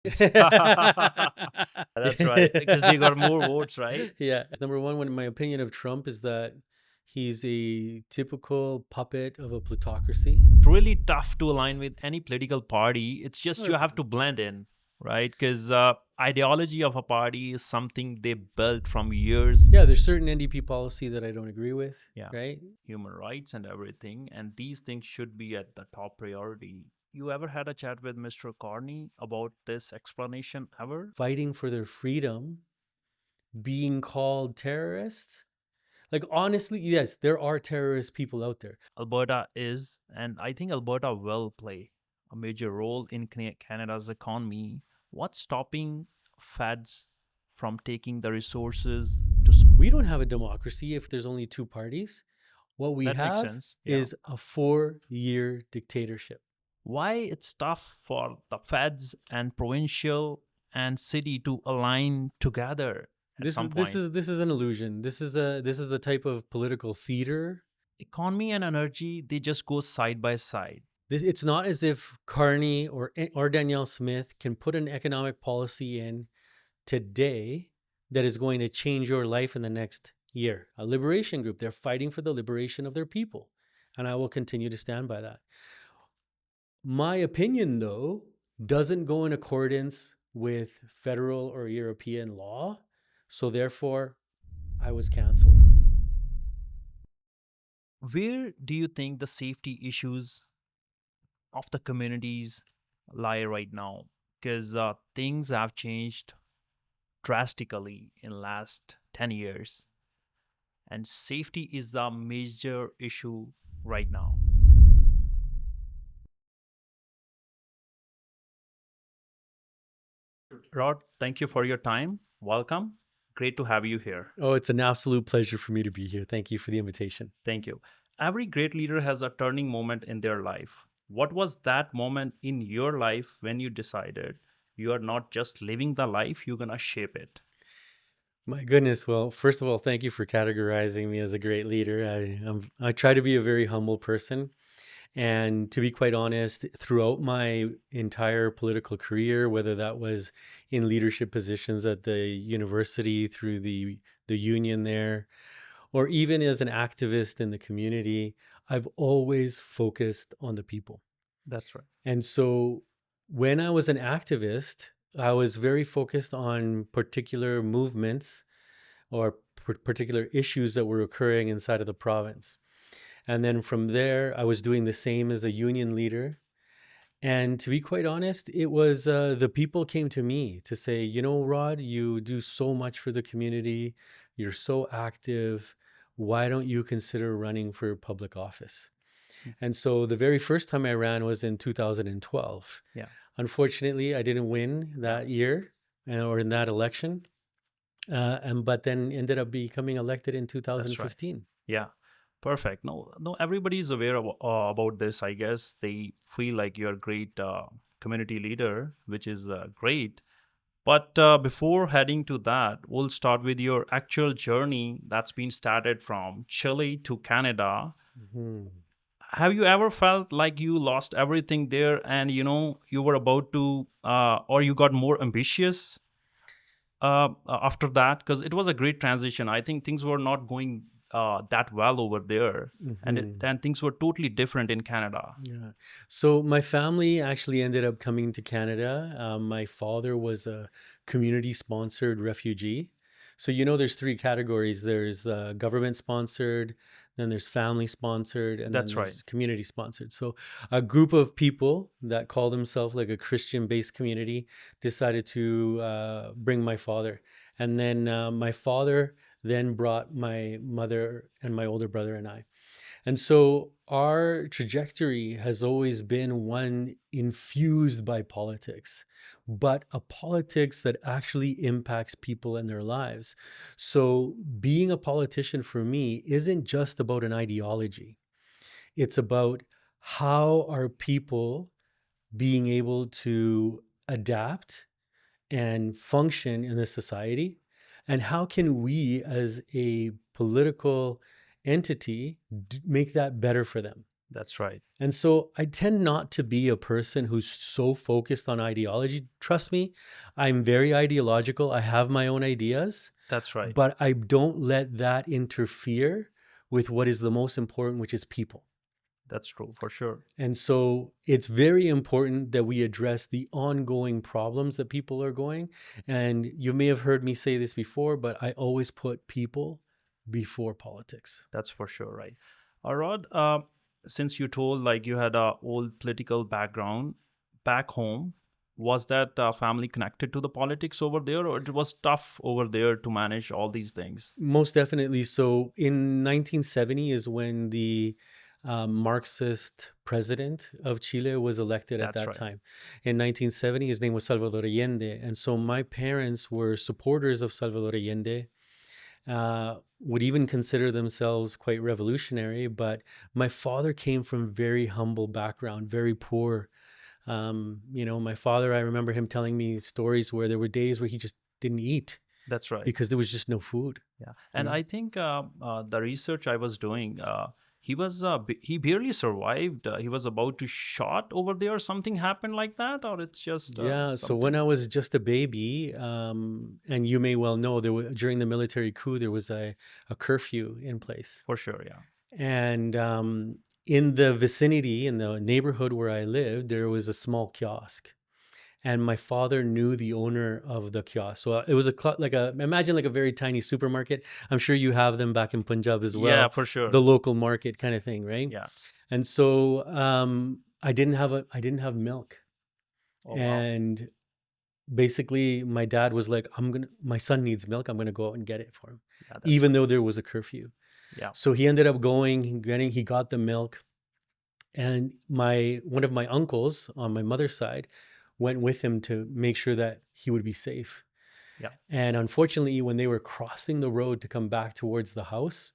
That's right, because they got more votes, right? Yeah. Number one, when my opinion of Trump is that he's a typical puppet of a plutocracy. It's really tough to align with any political party. It's just you Look, have to blend in, right? Because ideology of a party is something they built from years. yeah, there's certain NDP policy that I don't agree with, Yeah, right? human rights and everything, and these things should be at the top priority. You ever had a chat with Mr. Carney about this explanation ever? Fighting for their freedom, being called terrorists. Like, honestly, yes, there are terrorist people out there. Alberta is, and I think Alberta will play a major role in Canada's economy. What's stopping feds from taking the resources to We don't have a democracy if there's only two parties. What we that makes have sense? Yeah. is a 4-year dictatorship. Why it's tough for the feds and provincial and city to align together at This is some this point? is this is an illusion. This is a type of political theater. Economy and energy, they just go side by side. It's not as if Carney or Danielle Smith can put an economic policy in today that is going to change your life in the next year. A liberation group, they're fighting for the liberation of their people, and I will continue to stand by that. My opinion, though, doesn't go in accordance with federal or European law, so therefore I was canceled. Where do you think the safety issues of the communities lie right now? Because things have changed drastically in last 10 years, and safety is the major issue right now. Rod, thank you for your time. Welcome. Great to have you here. Oh, it's an absolute pleasure for me to be here. Thank you for the invitation. Thank you. Every great leader has a turning moment in their life. What was that moment in your life when you decided you are not just living the life, you're going to shape it? My goodness. Well, first of all, thank you for categorizing me as a great leader. I try to be a very humble person. And to be quite honest, throughout my entire political career, whether that was in leadership positions at the university through the union there, or even as an activist in the community, I've always focused on the people. That's right. And so when I was an activist, I was very focused on particular movements or particular issues that were occurring inside of the province. And then from there, I was doing the same as a union leader. And to be quite honest, it was the people came to me to say, you know, Rod, you do so much for the community. You're so active. Why don't you consider running for public office? Mm. And so the very first time I ran was in 2012. Yeah. Unfortunately, I didn't win Yeah. that year or in that election, but then ended up becoming elected in That's right. 2015. Yeah. Perfect. No, no, everybody's aware about this. I guess they feel like you're a great community leader, which is great. But before heading to that, we'll start with your actual journey that's been started from Chile to Canada. Mhm. Have you ever felt like you lost everything there and you were about to or you got more ambitious after that? Because it was a great transition. I think things were not going that well over there, and Mhm. and things were totally different in Canada. Yeah. So my family actually ended up coming to Canada. My father was a community sponsored refugee. So, there's three categories. There's the government sponsored, then there's family sponsored, and then That's right. there's community sponsored. So a group of people that call themselves like a Christian based community decided to bring my father. And then my father then brought my mother and my older brother and I. And so our trajectory has always been one infused by politics, but a politics that actually impacts people and their lives. So being a politician for me isn't just about an ideology, it's about how are people being able to adapt and function in this society? And how can we, as a political entity, make that better for them? That's right. And so I tend not to be a person who's so focused on ideology. Trust me, I'm very ideological. I have my own ideas, That's right. but I don't let that interfere with what is the most important, which is people. That's true for sure. And so it's very important that we address the ongoing problems that people are going. And you may have heard me say this before, but I always put people before politics. That's for sure, right? Rod, since you told like you had a old political background back home, was that family connected to the politics over there, or it was tough over there to manage all these things? Most definitely. So in 1970 is when the Marxist president of Chile was elected at That's that right. time. In 1970, his name was Salvador Allende. And so my parents were supporters of Salvador Allende, would even consider themselves quite revolutionary. But my father came from very humble background, very poor. My father, I remember him telling me stories where there were days where he just didn't eat That's right. because there was just no food. Yeah, and Right. I think the research I was doing, he barely survived. He was about to shot over there. Something happened like that, or it's just Yeah, so when something I was just a baby, and you may well know, during the military coup, there was a curfew in place. for sure. Yeah, And in the vicinity, in the neighborhood where I lived, there was a small kiosk. And my father knew the owner of the kiosk. So it was imagine like a very tiny supermarket. I'm sure you have them back in Punjab as yeah, well, for sure. the local market kind of thing, right? Yeah. And so I didn't have milk. Oh wow. And basically my dad was like, my son needs milk, I'm gonna go out and get it for him, Yeah, that's even right. though there was a curfew. Yeah. So he ended up he got the milk. And my one of my uncles on my mother's side went with him to make sure that he would be safe. Yeah. And unfortunately, when they were crossing the road to come back towards the house,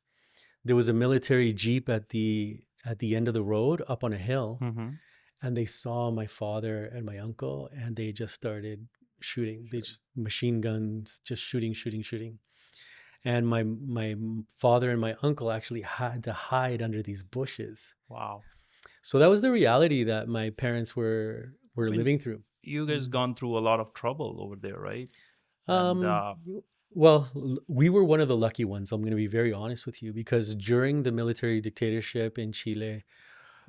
there was a military jeep at the end of the road up on a hill, Mm-hmm. and they saw my father and my uncle, and they just started shooting. They Shooting. just machine guns, just shooting, shooting, shooting. And my father and my uncle actually had to hide under these bushes. Wow. So that was the reality that my parents I were mean, living through. you guys Mhm. gone through a lot of trouble over there, right? And Um, well, we were one of the lucky ones. I'm going to be very honest with you, because during the military dictatorship in Chile,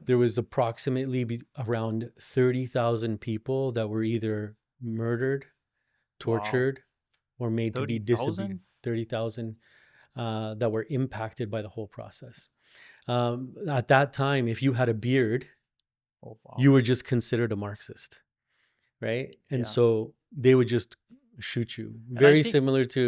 there was approximately around 30,000 people that were either murdered, wow, tortured, or made to be disabused. 30,000. 30,000 that were impacted by the whole process. At that time, if you had a beard, Oh wow. you were just considered a Marxist, right? And Yeah. so they would just shoot you. And I Very think similar to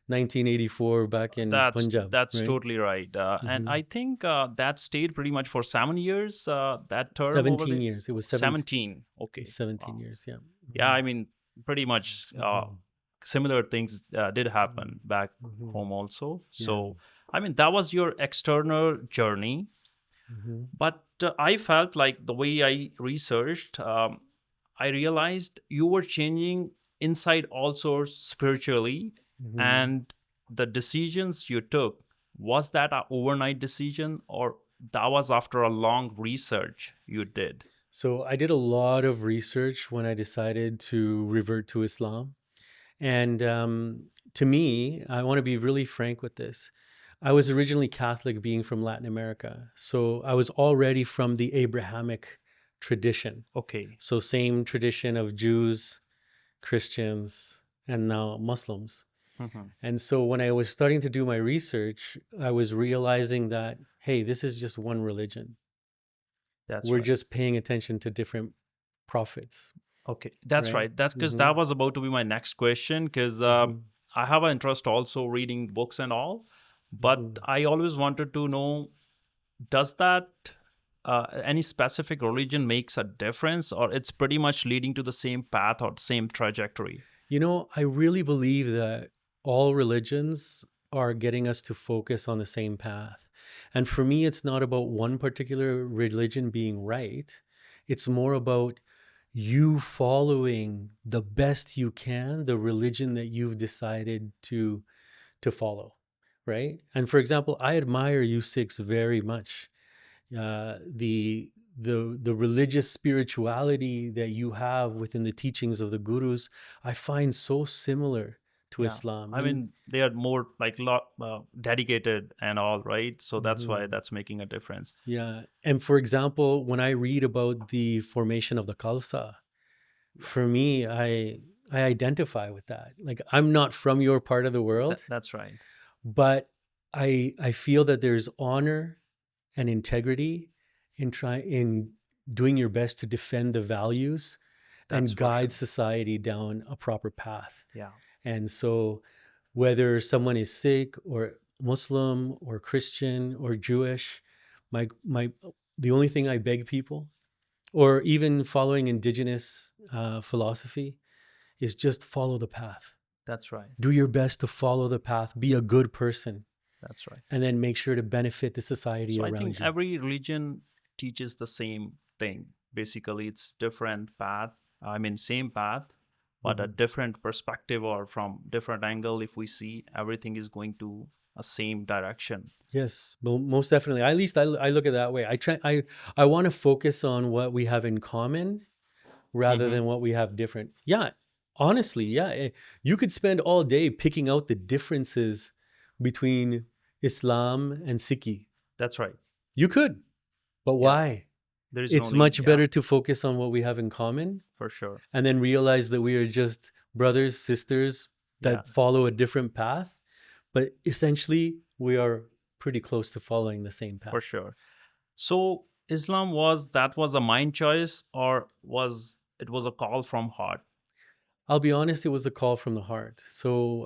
1984 back in Punjab, that's right? totally right. And Hmm. I think that stayed pretty much for 7 years. That term over 17 there, years. It was 17. Okay. 17 Wow. years. Yeah. Yeah, Hmm. I mean, pretty much Hmm. similar things did happen back Hmm. home also. Yeah. So, I mean, that was your external journey. Hmm. But I felt like the way I researched, I realized you were changing inside also spiritually, Hmm. and the decisions you took, was that an overnight decision, or that was after a long research you did? So I did a lot of research when I decided to revert to Islam. And to me, I want to be really frank with this. I was originally Catholic, being from Latin America. So I was already from the Abrahamic tradition. Okay. So, same tradition of Jews, Christians, and now Muslims. Hmm. And so, when I was starting to do my research, I was realizing that, hey, this is just one religion. That's We're right. just paying attention to different prophets, Okay, that's right? right. That's because Hmm. that was about to be my next question. Because Hmm. I have an interest also reading books and all, but Hmm. I always wanted to know, does that any specific religion makes a difference, or it's pretty much leading to the same path or same trajectory? I really believe that all religions are getting us to focus on the same path. And for me, it's not about one particular religion being right. It's more about you following the best you can the religion that you've decided to follow, right? And for example, I admire you six very much. The religious spirituality that you have within the teachings of the gurus, I find so similar to Yeah. Islam. I mean, they are more like lot dedicated and all, right? So that's why Mhm. that's making a difference. Yeah. And for example, when I read about the formation of the Khalsa, Yeah. for me, I identify with that. Like, I'm not from your part of the world, That's right. but I feel that there's honor and integrity in doing your best to defend the values That's and for guide sure. society down a proper path. Yeah. And so, whether someone is Sikh or Muslim or Christian or Jewish, my the only thing I beg people, or even following indigenous philosophy, is just follow the path. That's right. Do your best to follow the path. Be a good person, That's right. and then make sure to benefit the society So I think around you. every religion teaches the same thing. Basically, it's different path. I mean, same path, but a Mhm. different perspective or from different angle. If we see, everything is going to a same direction. Yes, well, most definitely. At least I look at it that way. I want to focus on what we have in common rather Hmm. than what we have different. Yeah, honestly, yeah. You could spend all day picking out the differences between Islam and Sikhi. That's right. You could, but Yeah. why? There is no It's need. much Yeah, better to focus on what we have in common for sure. and then realize that we are just brothers, sisters Yeah, that follow a different path, but essentially we are pretty close to following the same for path. sure. So Islam was a mind choice or was a call from heart? I'll be honest, it was a call from the heart. So,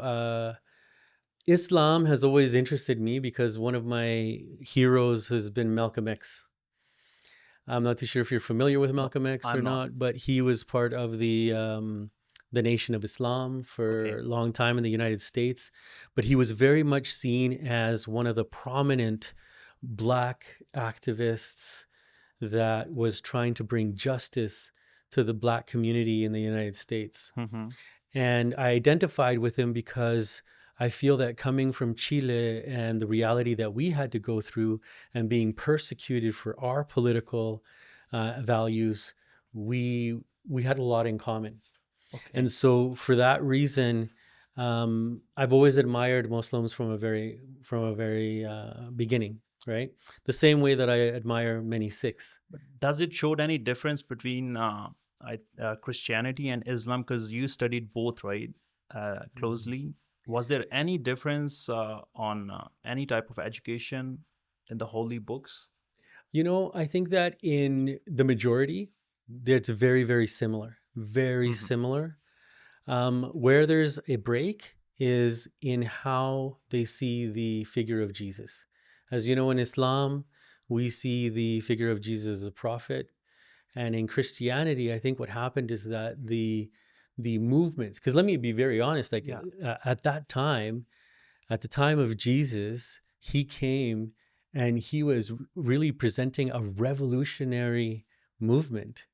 Islam has always interested me because one of my heroes has been Malcolm X. I'm not too sure if you're familiar with No, Malcolm X or I'm not. not, but he was part of the Nation of Islam for Okay. a long time in the United States. But he was very much seen as one of the prominent black activists that was trying to bring justice to the black community in the United States. Mm-hmm. And I identified with him because I feel that coming from Chile and the reality that we had to go through and being persecuted for our political values, we had a lot in common. And Okay. so for that reason, I've always admired Muslims from a very beginning, right? The same way that I admire many Sikhs. But does it show any difference between Christianity and Islam? Because you studied both, right? Mhm. Closely. Was there any difference on any type of education in the holy books? You know, I think that in the majority, it's very, very similar. Very Hmm. similar. Where there's a break is in how they see the figure of Jesus. As you know, in Islam, we see the figure of Jesus as a prophet. And in Christianity, I think what happened is that the movements, because let me be very honest, like Yeah. at that time, at the time of Jesus, he came and he was really presenting a revolutionary movement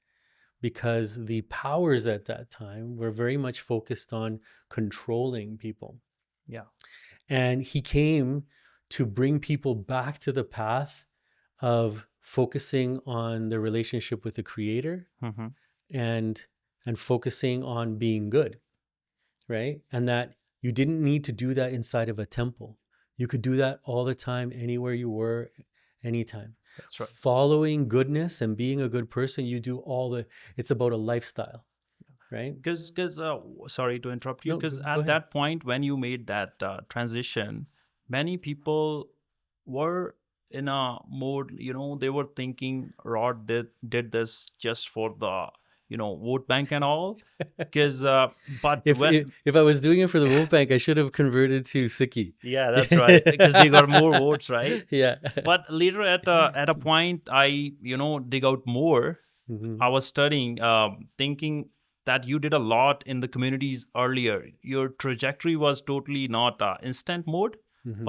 because the powers at that time were very much focused on controlling people. Yeah. And he came to bring people back to the path of focusing on their relationship with the creator Hmm. and and focusing on being good, right? And that you didn't need to do that inside of a temple. You could do that all the time, anywhere you were, anytime. That's right. Following goodness and being a good person, you do it's about a lifestyle, right? Because sorry to interrupt you, No, because go at ahead. that point when you made that transition, many people were in a mode, they were thinking Rod did this just for the vote bank and all. Because but if, if when if I was doing it for the Wolf Bank, I should have converted to Sikhi. yeah, that's right, because they got more votes, right? Yeah. But later at a point, I dig out more. I Mhm. was studying, thinking that you did a lot in the communities earlier. Your trajectory was totally not instant mode,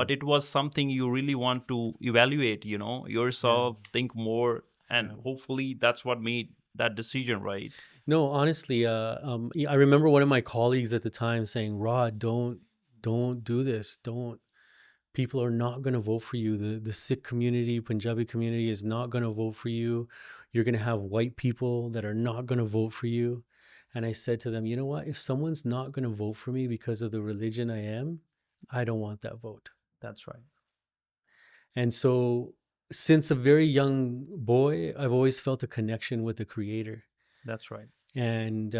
but Mhm. it was something you really want to evaluate, Yeah. yourself, think more, and Yeah. hopefully that's what made that decision, right? No, honestly, I remember one of my colleagues at the time saying, "Rod, don't do this. Don't People are not going to vote for you. The Sikh community, Punjabi community is not going to vote for you. You're going to have white people that are not going to vote for you. And I said to them, you know what? If someone's not going to vote for me because of the religion I am, I don't want that vote. That's right. And so, since a very young boy, I've always felt a connection with the Creator. That's right. And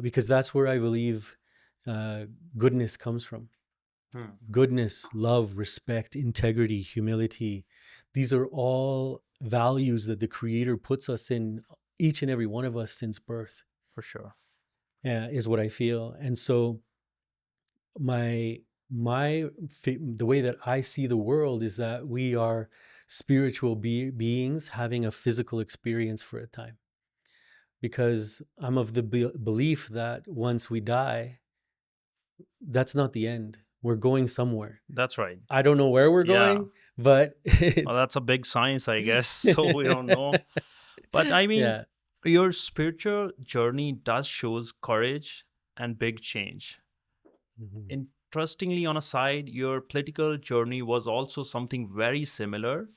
because that's where I believe uh, goodness comes from. Hmm. Goodness, love, respect, integrity, humility. These are all values that the Creator puts us in, each and every one of us since birth, For sure. is what I feel. And so, my the way that I see the world is that we are spiritual beings having a physical experience for a time. Because I'm of the belief that once we die, that's not the end. We're going somewhere. That's right. I don't know where we're Yeah. going, but Well, it's that's a big science, I guess. So we don't know. But I mean, yeah. your spiritual journey does shows courage and big change. Mhm, Interestingly, on a side, your political journey was also something very similar.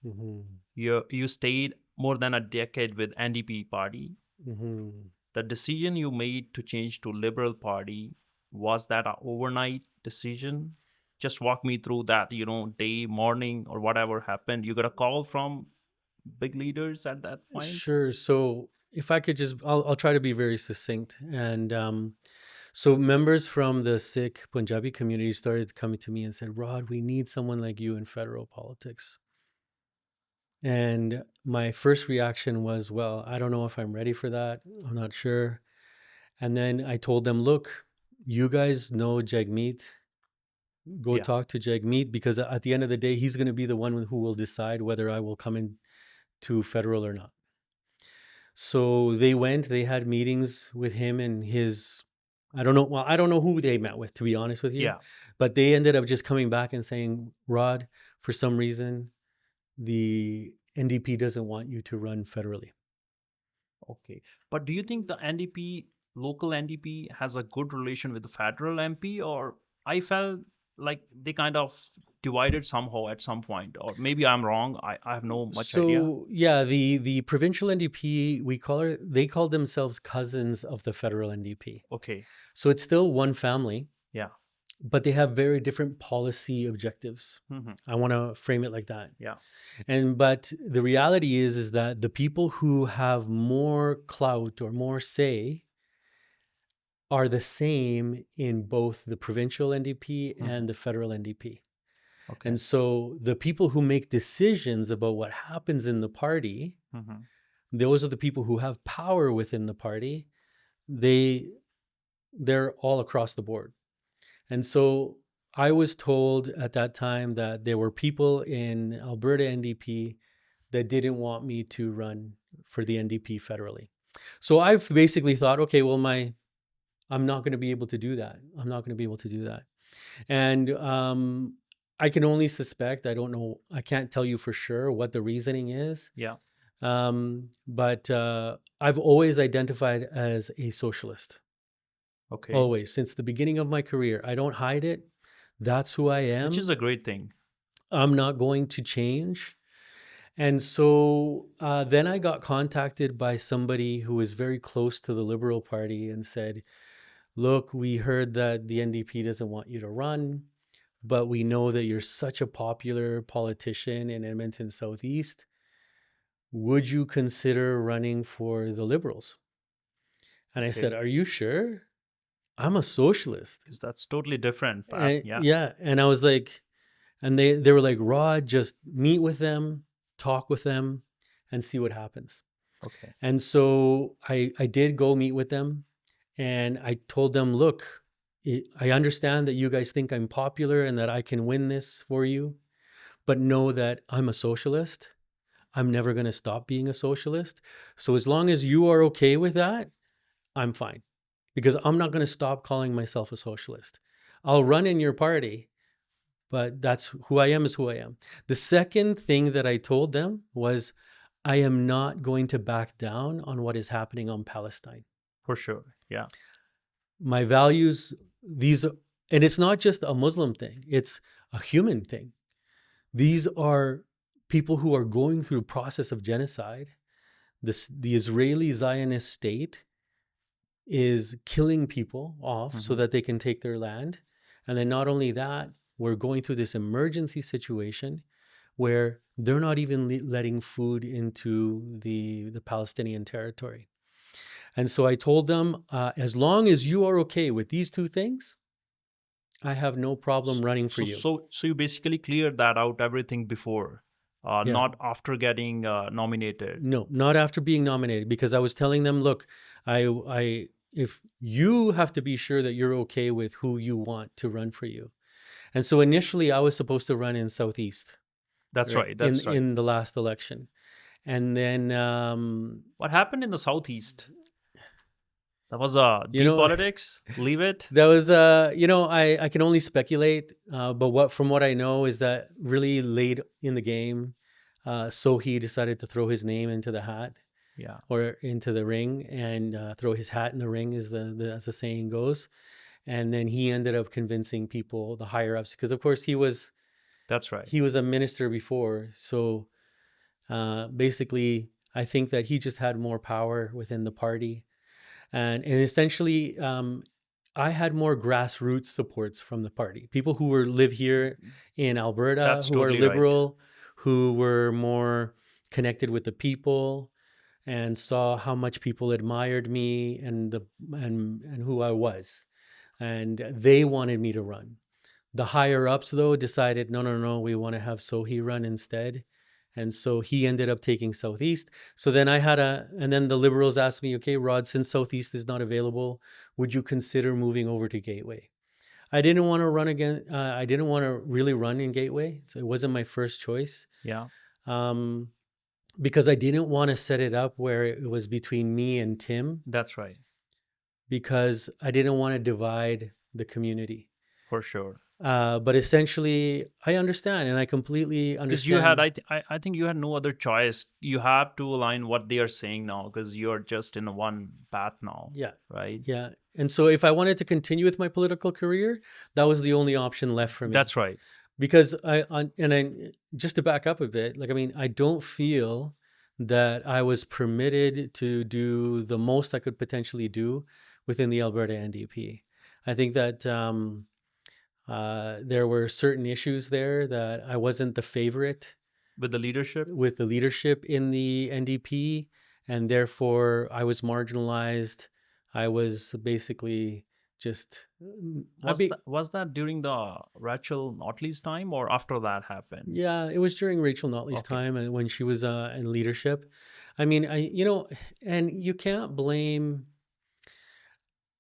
mhm, You stayed more than a decade with NDP party. mhm. The decision you made to change to Liberal Party, was that an overnight decision? Just walk me through that, day, morning, or whatever happened. You got a call from big leaders at that point? Sure. So if I could just, I'll try to be very succinct. And so members from the Sikh Punjabi community started coming to me and said, Rod, we need someone like you in federal politics. And my first reaction was, well, I don't know if I'm ready for that. I'm not sure. And then I told them, look, you guys know Jagmeet. Go Yeah. talk to Jagmeet because at the end of the day, he's going to be the one who will decide whether I will come into federal or not. So they went, they had meetings with him and his, I don't know, well, I don't know who they met with, to be honest with you, Yeah. but they ended up just coming back and saying, Rod, for some reason, the NDP doesn't want you to run federally. Okay. But do you think the NDP, local NDP, has a good relation with the federal MP? Or I felt like they kind of divided somehow at some point. Or maybe I'm wrong. I have no much idea. So yeah, the provincial NDP, they call themselves cousins of the federal NDP. Okay. So it's still one family, Yeah. but they have very different policy objectives. Hmm. I want to frame it like that. Yeah. And but the reality is that the people who have more clout or more say are the same in both the provincial NDP Hmm. and the federal NDP. Okay. And so the people who make decisions about what happens in the party, Hmm. those are the people who have power within the party. They're all across the board. And so I was told at that time that there were people in Alberta NDP that didn't want me to run for the NDP federally. So I've basically thought, okay, well, I'm not going to be able to do that. I'm not going to be able to do that. And I can only suspect. I don't know. I can't tell you for sure what the reasoning is. Yeah. But I've always identified as a socialist. Okay. Always, since the beginning of my career. I don't hide it. That's who I Which is am. a great thing. I'm not going to change. And so then I got contacted by somebody who was very close to the Liberal Party and said, look, we heard that the NDP doesn't want you to run, but we know that you're such a popular politician in Edmonton Southeast. Would you consider running for the Liberals? And I said, Okay. are you sure? I'm a socialist. Because that's totally different path. And Yeah. yeah. And I was like, and they were like, Rod, just meet with them, talk with them, and see what happens. Okay. And so I did go meet with them and I told them, look, I understand that you guys think I'm popular and that I can win this for you, but know that I'm a socialist. I'm never going to stop being a socialist. So as long as you are okay with that, I'm fine because I'm not going to stop calling myself a socialist. I'll run in your party, but that's who I am is who I am. The second thing that I told them was I am not going to back down on what is happening on Palestine. For sure. Yeah. My values, and it's not just a Muslim thing, it's a human thing. These are people who are going through a process of genocide. The Israeli Zionist state is killing people off so Hmm. that they can take their land. And then not only that, we're going through this emergency situation where they're not even letting food into the Palestinian territory. And so I told them, as long as you are okay with these two things, I have no problem running for you. So you basically cleared that out everything before, Yeah. not after getting nominated. No, not after being nominated, because I was telling them, look, if you have to be sure that you're okay with who you want to run for you. And so initially I was supposed to run in Southeast, That's right? right. In That's right. in the last election. And then What happened in the southeast? That was you deep know, politics. Leave it. that was I can only speculate, but what I know is that really late in the game, so he decided to throw his name into the hat Yeah, or into the ring and throw his hat in the ring, as the saying goes. And then he ended up convincing people, the higher ups, because of course that's right. he was a minister before. So basically, I think that he just had more power within the party, and essentially, I had more grassroots supports from the party. People who live here in Alberta, That's who are totally right. liberal, who were more connected with the people, and saw how much people admired me and who I was, and they wanted me to run. The higher ups, though, decided, no, no, no, we want to have Sohi run instead. And so he ended up taking Southeast. So then and then the Liberals asked me, okay, Rod, since Southeast is not available, would you consider moving over to Gateway? I didn't want to run again. I didn't want to really run in Gateway. So it wasn't my first choice, Yeah, um, because I didn't want to set it up where it was between me and Tim, that's right. because I didn't want to divide the community. For sure. But essentially, I understand, and I completely Because you had, understand. I think you had no other choice. You have to align what they are saying now because you're just in one path now, Yeah, right? yeah. And so, if I wanted to continue with my political career, that was the only option left for me. That's right. Because just to back up a bit, like, I mean, I don't feel that I was permitted to do the most I could potentially do within the Alberta NDP. I think that there were certain issues there that I wasn't the favorite With the leadership. with the leadership in the NDP, and therefore I was marginalized. I was basically just I be Was that during the Rachel Notley's time or after that happened? yeah, it was during Rachel Notley's Okay. time when she was in leadership. I mean, and you can't blame.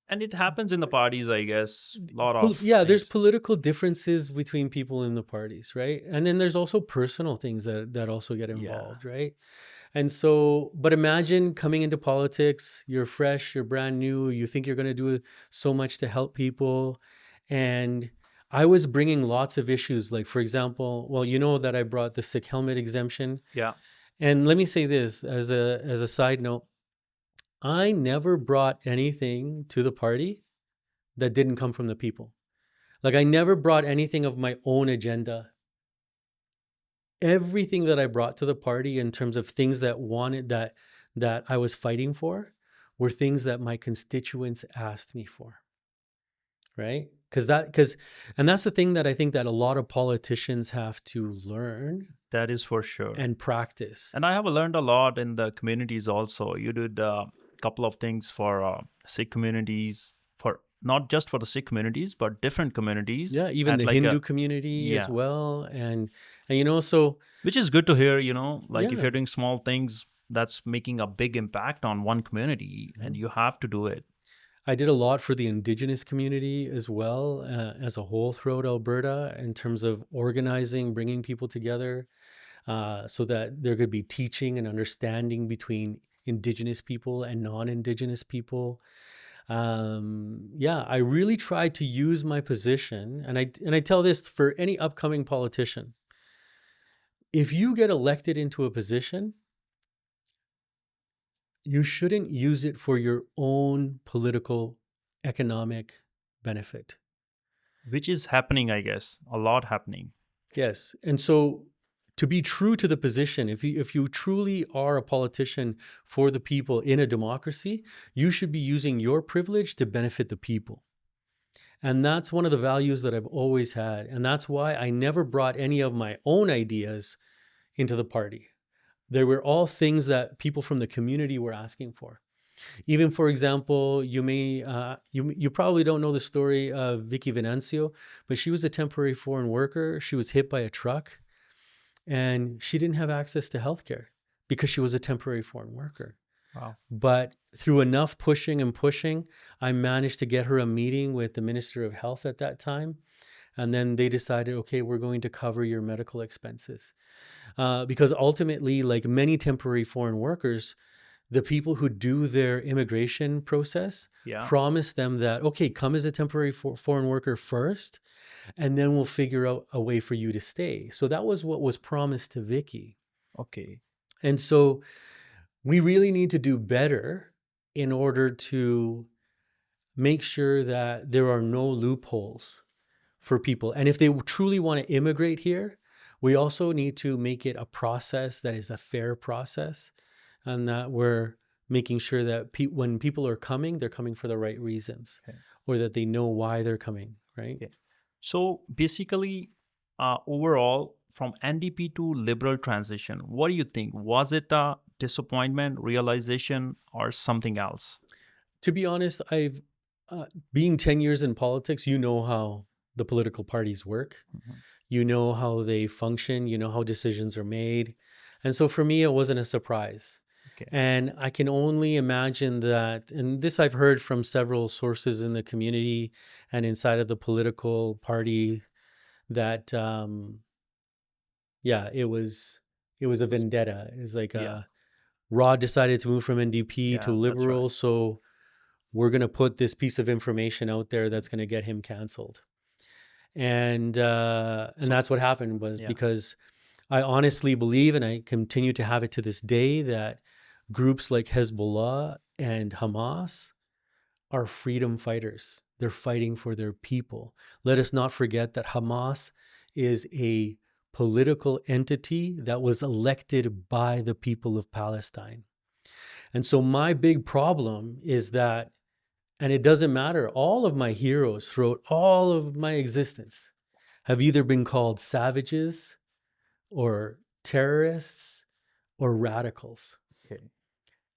And it happens in the parties, I guess. Lot of Yeah, there's things. political differences between people in the parties, right? And then there's also personal things that also get Yeah, involved, right? And so, but imagine coming into politics, you're fresh, you're brand new, you think you're going to do so much to help people. And I was bringing lots of issues. Like, for example, well, you know that I brought the sick helmet exemption. yeah. And let me say this as a side note, I never brought anything to the party that didn't come from the people. Like, I never brought anything of my own agenda. Everything that I brought to the party in terms of things that I was fighting for were things that my constituents asked me for, right? Because and that's the thing that I think that a lot of politicians have to learn That is for sure. and practice. And I have learned a lot in the communities also. You did a couple of things for Sikh communities, for not just for the Sikh communities, but different communities Yeah, even at the like Hindu a, community as yeah, well, and so which is good to hear, you know, like if yeah. you're doing small things that's making a big impact on one community and Mhm. you have to do it. I did a lot for the Indigenous community as well, as a whole throughout Alberta, in terms of organizing, bringing people together, so that there could be teaching and understanding between Indigenous people and non-Indigenous people. Yeah, I really tried to use my position, and I tell this for any upcoming politician: if you get elected into a position, you shouldn't use it for your own political, economic benefit. Which is happening, I guess, a lot happening. Yes. And so to be true to the position, if you truly are a politician for the people in a democracy, you should be using your privilege to benefit the people. And that's one of the values that I've always had. And that's why I never brought any of my own ideas into the party. They were all things that people from the community were asking for. Even, for example, you probably don't know the story of Vicky Venancio, but she was a temporary foreign worker. She was hit by a truck, and she didn't have access to healthcare because she was a temporary foreign worker. Wow. But through enough pushing and pushing, I managed to get her a meeting with the Minister of Health at that time. And then they decided, okay, we're going to cover your medical expenses. Because ultimately, like many temporary foreign workers, the people who do their immigration process Yeah. promise them that, okay, come as a temporary foreign worker first, and then we'll figure out a way for you to stay. So that was what was promised to Vicky. Okay. And so we really need to do better in order to make sure that there are no loopholes for people. And if they truly want to immigrate here, we also need to make it a process that is a fair process, and that we're making sure that when people are coming, they're coming for the right reasons, Okay. or that they know why they're coming, right? Okay. So basically, overall, from NDP to liberal transition, what do you think? Was it a disappointment, realization, or something else? To be honest, being 10 years in politics, you know how the political parties work. Mhm. You know how they function. You know how decisions are made. And so for me, it wasn't a surprise. Okay. And I can only imagine that, and this I've heard from several sources in the community and inside of the political party, that yeah, it was a Was- vendetta. It was like Yeah. Rod decided to move from NDP to Yeah. That's right. liberal, so we're going to put this piece of information out there that's going to get him canceled. And So that's what happened, was yeah. because I honestly believe, and I continue to have it to this day, that groups like Hezbollah and Hamas are freedom fighters. They're fighting for their people. Let us not forget that Hamas is a political entity that was elected by the people of Palestine. And so my big problem is that, and it doesn't matter, all of my heroes throughout all of my existence have either been called savages or terrorists or radicals. Okay.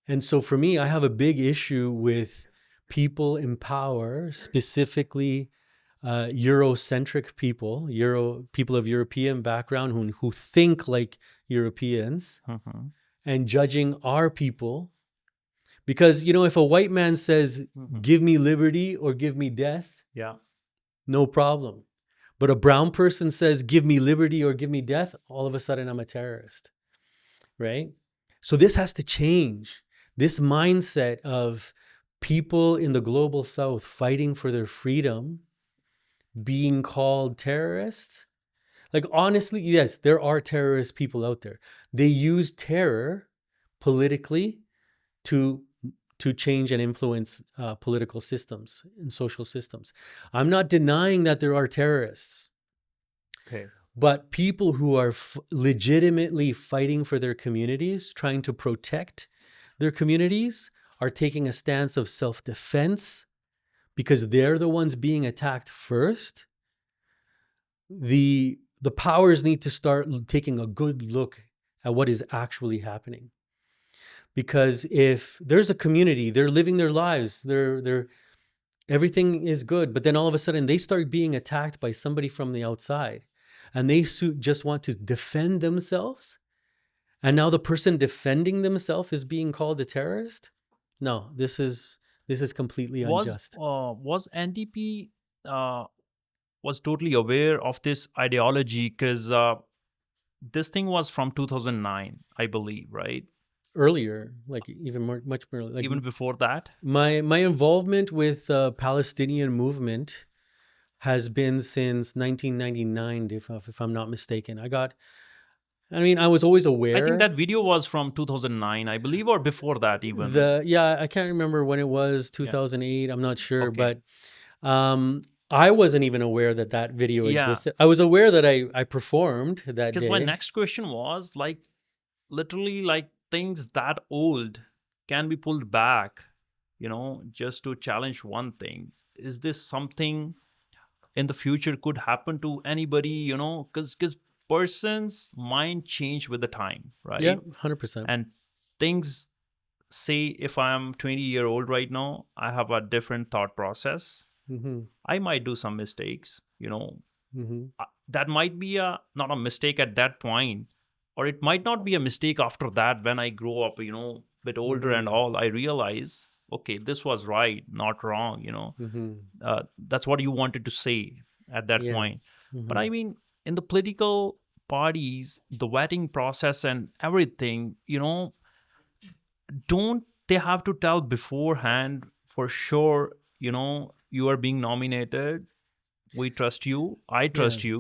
And so for me, I have a big issue with people in power, specifically Eurocentric people of European background who think like Europeans, Mhm. and judging our people. Because, if a white man says, Mhm. give me liberty or give me death, Yeah. no problem. But a brown person says, give me liberty or give me death, all of a sudden I'm a terrorist, right? So this has to change. This mindset of people in the global south fighting for their freedom being called terrorists. Like, honestly, yes, there are terrorist people out there. They use terror politically to change and influence political systems and social systems. I'm not denying that there are terrorists, Okay. but people who are legitimately fighting for their communities, trying to protect their communities, are taking a stance of self-defense because they're the ones being attacked first. The powers need to start taking a good look at what is actually happening. Because if there's a community, they're living their lives, they're everything is good, but then all of a sudden they start being attacked by somebody from the outside, and they just want to defend themselves, and now the person defending themselves is being called a terrorist. No, this is completely unjust. Was NDP uh, was totally aware of this ideology? Because this thing was from 2009, I believe, right? Earlier, like even more, much more, like Even before that. my involvement with the Palestinian movement has been since 1999, if I'm not mistaken. I was always I think aware. that video was from 2009, I believe, or before that even. Yeah, I can't remember when it was, Yeah. 2008, I'm not sure, Okay. but um I wasn't even aware that that video Yeah, existed. I was aware that I performed that because my day. next question was like, literally, like things that old can be pulled back, just to challenge one thing. Is this something in the future could happen to anybody? Because person's mind change with the time, Yeah, right? 100%. And things, say if I'm 20-year-old right now, I have a different thought process. Mm-hmm. I might do some mistakes, Mm-hmm. that might be a not a mistake at that point, or it might not be a mistake after that. When I grow up, bit older and Mm-hmm. all, I realize, okay, this was right, not wrong. Mm-hmm. That's what you wanted to say at that Yeah. point. But Mm-hmm. I mean, in the political parties, the vetting process and everything, don't they have to tell beforehand for sure, you are being nominated, we trust you, I Yeah. trust you.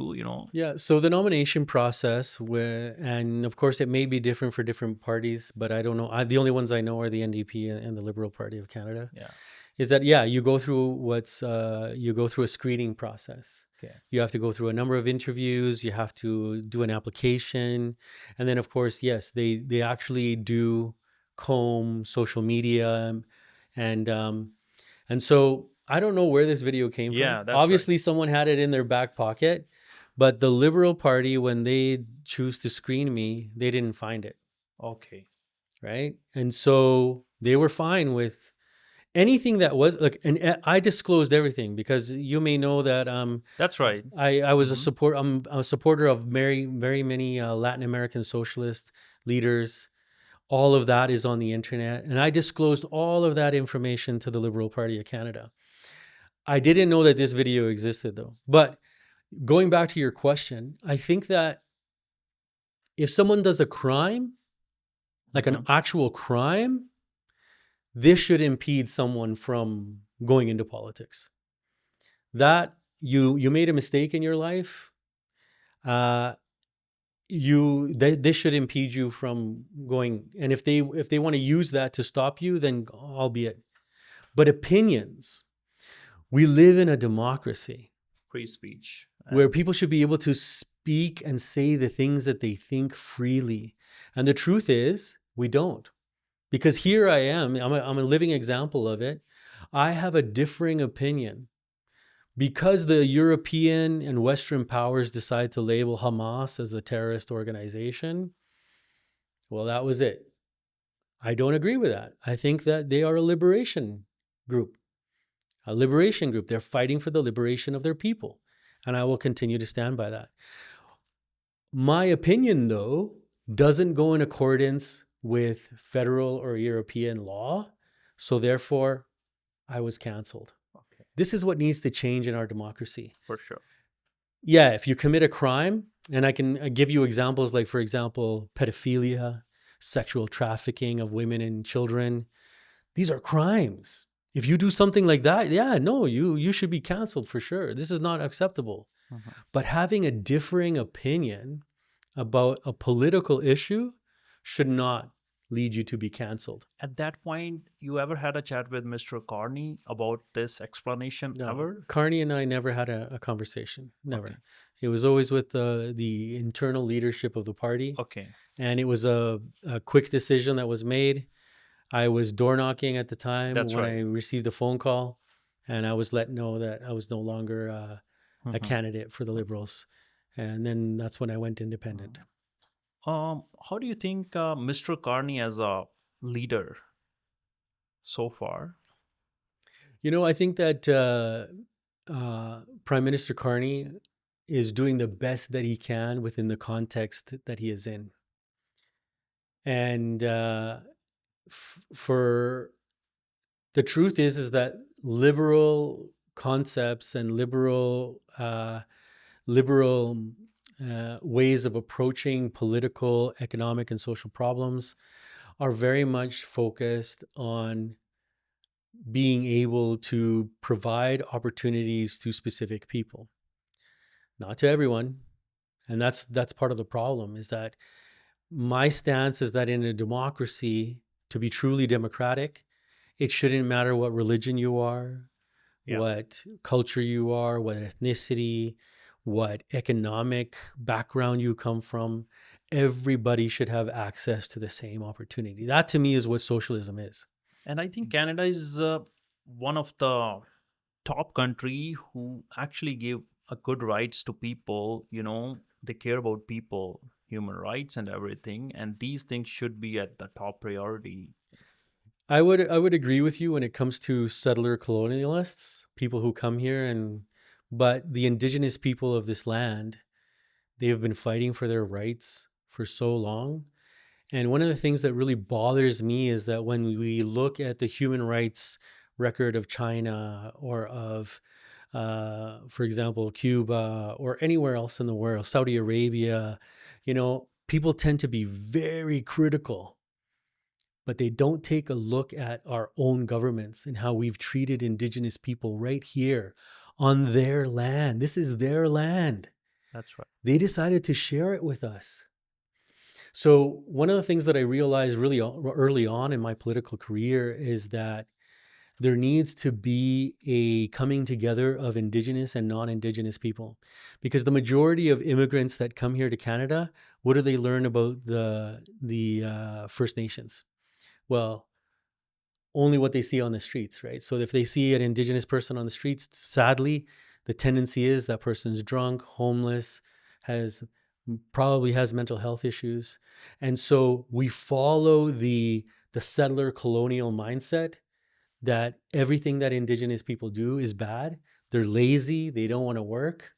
Yeah, so the nomination process, and of course it may be different for different parties, but I don't know. The only ones I know are the NDP and the Liberal Party of Canada. Yeah. Is that, yeah, you go through you go through a screening process. Okay. You have to go through a number of interviews. You have to do an application, and then of course, yes, they actually do comb social media, and so I don't know where this video came from. Yeah, that's right. Obviously, someone had it in their back pocket, but the Liberal Party, when they choose to screen me, they didn't find it, Okay. right? And so they were fine with anything that was like, and I disclosed everything because you may know that That's right. I was Hmm. I'm a supporter of very many Latin American socialist leaders. All of that is on the internet, and I disclosed all of that information to the Liberal Party of Canada. I didn't know that this video existed though. But going back to your question, I think that if someone does a crime, like an Hmm. actual crime, this should impede someone from going into politics. That you made a mistake in your life, uh, this should impede you from going. And if they want to use that to stop you, then albeit. But opinions, we live in a democracy Free speech where and people should be able to speak and say the things that they think freely. And the truth is, we don't. Because here I am, I'm a living example of it. I have a differing opinion. Because the European and Western powers decide to label Hamas as a terrorist organization, well, that was it. I don't agree with that. I think that they are a liberation group, a liberation group. They're fighting for the liberation of their people. And I will continue to stand by that. My opinion, though, doesn't go in accordance with federal or European law. So therefore, I was canceled. okay, This is what needs to change in our democracy. for sure. Yeah, if you commit a crime, and I can give you examples like, for example, pedophilia, sexual trafficking of women and children, these are crimes. If you do something like that, yeah, no, you should be canceled for sure. This is not acceptable. Hmm. But having a differing opinion about a political issue should not lead you to be canceled. At that point, you ever had a chat with Mr. Carney about this explanation No, ever? Carney and I never had a conversation. Okay. Never. It was always with the internal leadership of the party, Okay. and it was a quick decision that was made. I was door knocking at the time That's when right. I received a phone call, and I was let know that I was no longer a Hmm. candidate for the Liberals, and then that's when I went independent. How do you think Mr. Carney as a leader so far? I think that Prime Minister Carney is doing the best that he can within the context that he is in. And for the truth is that liberal concepts and liberal ways of approaching political, economic, and social problems are very much focused on being able to provide opportunities to specific people, not to everyone. And that's part of the problem, is that my stance is that in a democracy, to be truly democratic, it shouldn't matter what religion you are, Yeah. what culture you are, what ethnicity, what economic background you come from. Everybody should have access to the same opportunity. That to me is what socialism is. And I think Canada is one of the top country who actually give a good rights to people. They care about people, human rights and everything, and these things should be at the top priority. I would agree with you when it comes to settler colonialists, people who come here, but the indigenous people of this land, they have been fighting for their rights for so long. And one of the things that really bothers me is that when we look at the human rights record of China or of, for example, Cuba or anywhere else in the world, Saudi Arabia, people tend to be very critical, but they don't take a look at our own governments and how we've treated indigenous people right here on their land. This is their land. That's right. They decided to share it with us. So, one of the things that I realized really early on in my political career is that there needs to be a coming together of Indigenous and non Indigenous people. Because the majority of immigrants that come here to Canada, what do they learn about the First Nations? Well, only what they see on the streets, right? So if they see an indigenous person on the streets, sadly, the tendency is that person's drunk, homeless, has probably has mental health issues. And so we follow the settler colonial mindset that everything that indigenous people do is bad. They're lazy, they don't want to work.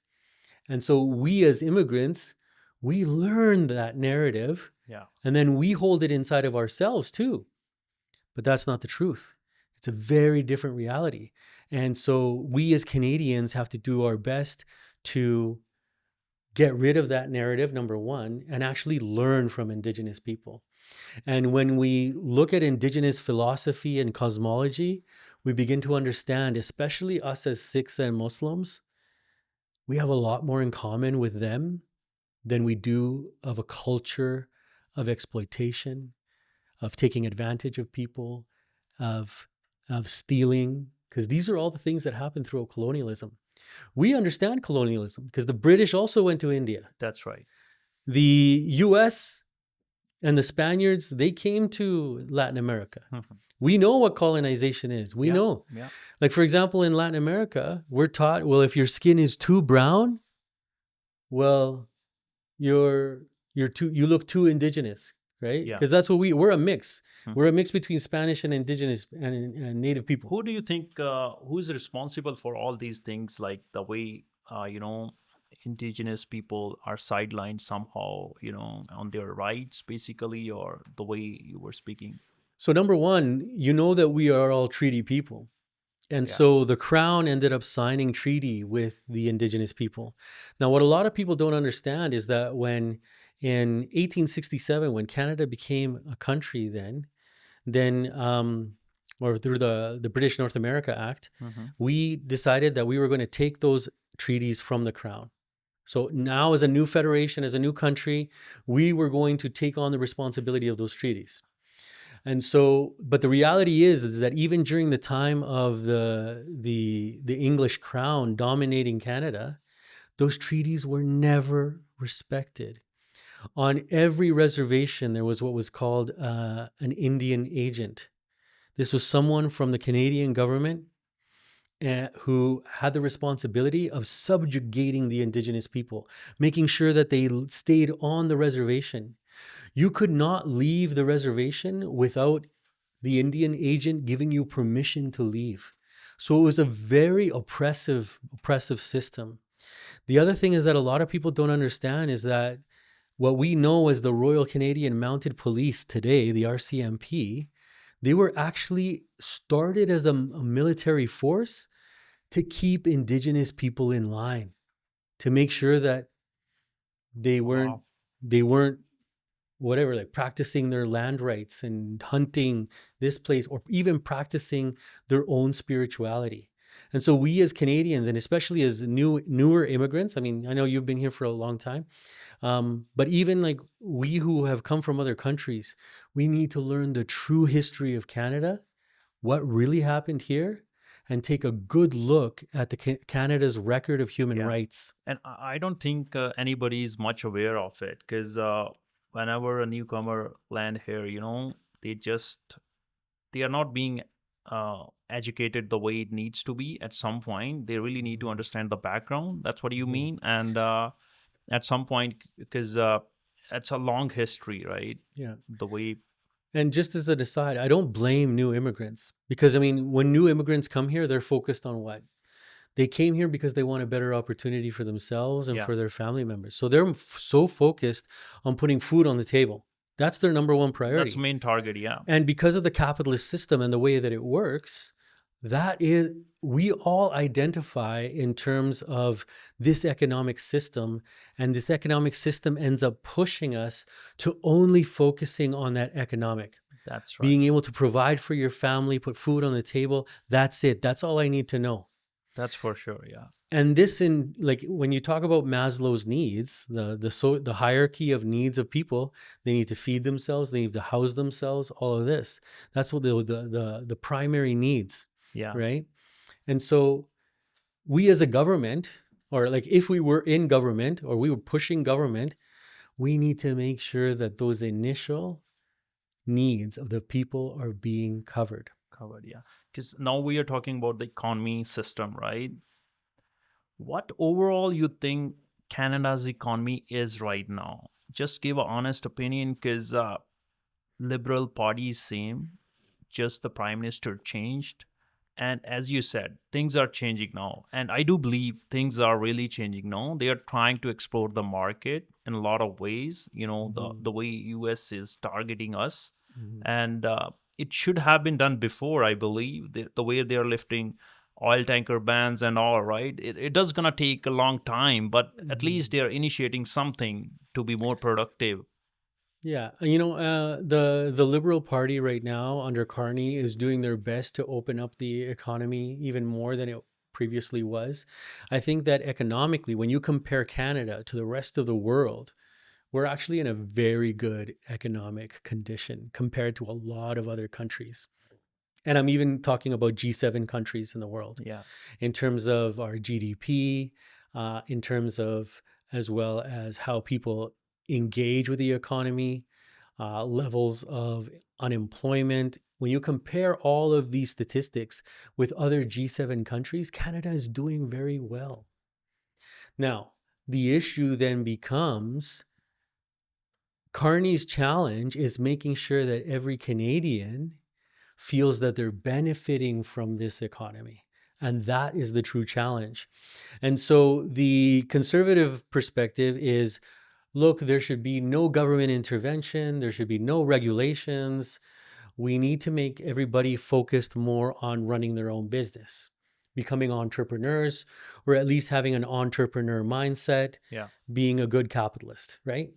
And so we as immigrants, we learn that narrative Yeah, and then we hold it inside of ourselves too. But that's not the truth. It's a very different reality. And so we as Canadians have to do our best to get rid of that narrative, number one, and actually learn from Indigenous people. And when we look at Indigenous philosophy and cosmology, we begin to understand, especially us as Sikhs and Muslims, we have a lot more in common with them than we do of a culture of exploitation, of taking advantage of people, of of stealing, because these are all the things that happen through colonialism. We understand colonialism because the British also went to India. that's right. The US and the Spaniards, they came to Latin America. Mhm. We know what colonization is. We Yeah, know. yeah, Like, for example, in Latin America, we're taught, well, if your skin is too brown, well, you're you look too indigenous, right? yeah. Because that's what we're a mix. Mhm. We're a mix between Spanish and indigenous and native people. Who do you think who's responsible for all these things, like the way indigenous people are sidelined somehow, on their rights basically, or the way you were speaking? So number one, you know that we are all treaty people. And Yeah. so the crown ended up signing treaty with the indigenous people. Now, what a lot of people don't understand is that when in 1867, when Canada became a country, then or through the British North America Act, Hmm. we decided that we were going to take those treaties from the crown. So now, as a new federation, as a new country, we were going to take on the responsibility of those treaties. And so, but the reality is that even during the time of the English crown dominating Canada, those treaties were never respected. On every reservation, there was what was called an Indian agent. This was someone from the Canadian government who had the responsibility of subjugating the Indigenous people, making sure that they stayed on the reservation. You could not leave the reservation without the Indian agent giving you permission to leave. So it was a very oppressive system. The other thing is that a lot of people don't understand is that what we know as the Royal Canadian Mounted Police today, the RCMP, they were actually started as a military force to keep Indigenous people in line, to make sure that they weren't Wow. they weren't whatever, like practicing their land rights and hunting this place or even practicing their own spirituality. And so we as Canadians, and especially as newer immigrants, I mean, I know you've been here for a long time, but even like we who have come from other countries, we need to learn the true history of Canada, what really happened here, and take a good look at the Canada's record of human Yeah. rights. And I don't think anybody is much aware of it because whenever a newcomer land here, they just they are not being educated the way it needs to be. At some point, they really need to Mhm. understand the background. That's what you Mhm. mean. And at some point, because it's a long history, right? Yeah. The way, And just as an aside, I don't blame new immigrants because I mean, when new immigrants come here, they're focused on what? They came here because they want a better opportunity for themselves and yeah, for their family members. So they're so focused on putting food on the table. That's their number one that's the priority. main target. Yeah, And because of the capitalist system and the way that it works, that is, we all identify in terms of this economic system. And this economic system ends up pushing us to only focusing on that economic, that's right. being able to provide for your family, put food on the table. That's it. That's all I need to know. That's for sure. Yeah, And this in like when you talk about Maslow's needs, the hierarchy of needs of people, they need to feed themselves, they need to house themselves, all of this. That's what the primary needs, yeah, right? And so we as a government, or like if we were in government or we were pushing government, we need to make sure that those initial needs of the people are being covered. covered. Yeah, because now we are talking about the economy system, right? What overall you think Canada's economy is right now? Just give an honest opinion, because Liberal Party is same, just the Prime Minister changed. And as you said, things are changing now. And I do believe things are really changing now. They are trying to explore the market in a lot of ways, Mhm, the way US is targeting us. mhm, And it should have been done before, I believe, the way they are lifting oil tanker bans and all, right? It does gonna take a long time, but at least mhm. they are initiating something to be more productive. Yeah, the Liberal Party right now under Carney is doing their best to open up the economy even more than it previously was. I think that economically, when you compare Canada to the rest of the world, we're actually in a very good economic condition compared to a lot of other countries. And I'm even talking about G7 countries in the world Yeah, in terms of our GDP, in terms of as well as how people engage with the economy, levels of unemployment. When you compare all of these statistics with other G7 countries, Canada is doing very well. Now, the issue then becomes Carney's challenge is making sure that every Canadian feels that they're benefiting from this economy. And that is the true challenge. And so the conservative perspective is look, there should be no government intervention, there should be no regulations. We need to make everybody focused more on running their own business, becoming entrepreneurs, or at least having an entrepreneur mindset, yeah, being a good capitalist, right?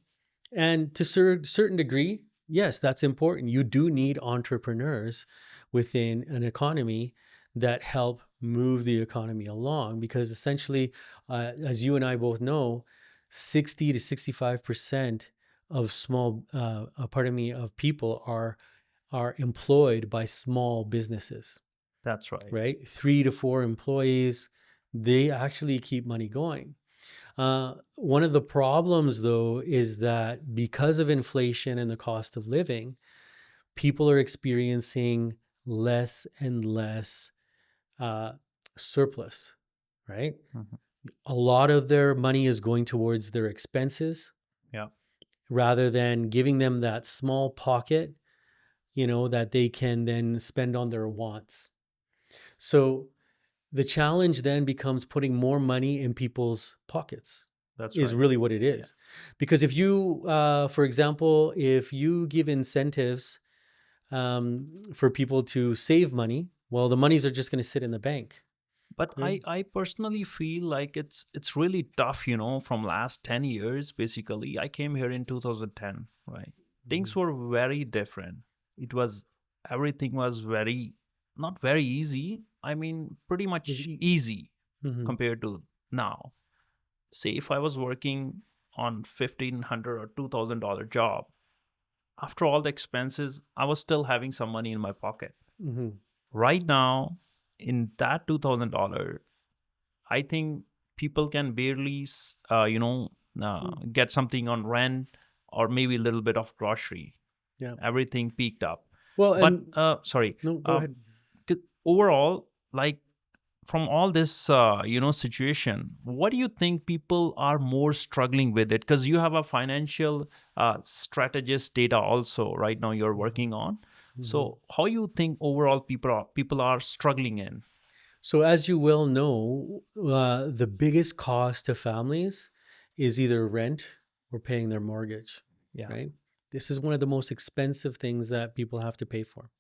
And to a certain degree, yes, that's important. You do need entrepreneurs within an economy that help move the economy along because essentially, as you and I both know, 60 to 65% of pardon me, of people are employed by small businesses, that's right. right? 3 to 4 employees, they actually keep money going. One of the problems, though, is that because of inflation and the cost of living, people are experiencing less and less uh, surplus, right? Mhm. A lot of their money is going towards their expenses Yeah, rather than giving them that small pocket, that they can then spend on their wants. So the challenge then becomes putting more money in people's pockets that's is right. really what it Yeah. is. Because if you, for example, if you give incentives for people to save money, well, the monies are just going to sit in the bank. But Right? I personally feel like it's really tough, from last 10 years basically. I came here in 2010, right? Things Mhm. were very different. It was Everything was very not very easy. I mean, pretty Is much e- easy mhm, compared to now. Say if I was working on 1,500 or $2,000 job, after all the expenses, I was still having some money in my pocket. mhm, Right now, in that $2,000, I think people can barely, get something on rent or maybe a little bit of grocery. Yeah. Everything peaked up. Well, But and sorry, no, go uh, ahead. overall, like from all this, situation, what do you think people are more struggling with it? Because you have a financial strategist data also right now you're working on. Mhm. So how you think overall people are struggling in? So, as you well know, the biggest cost to families is either rent or paying their mortgage, Yeah, right? This is one of the most expensive things that people have to pay for.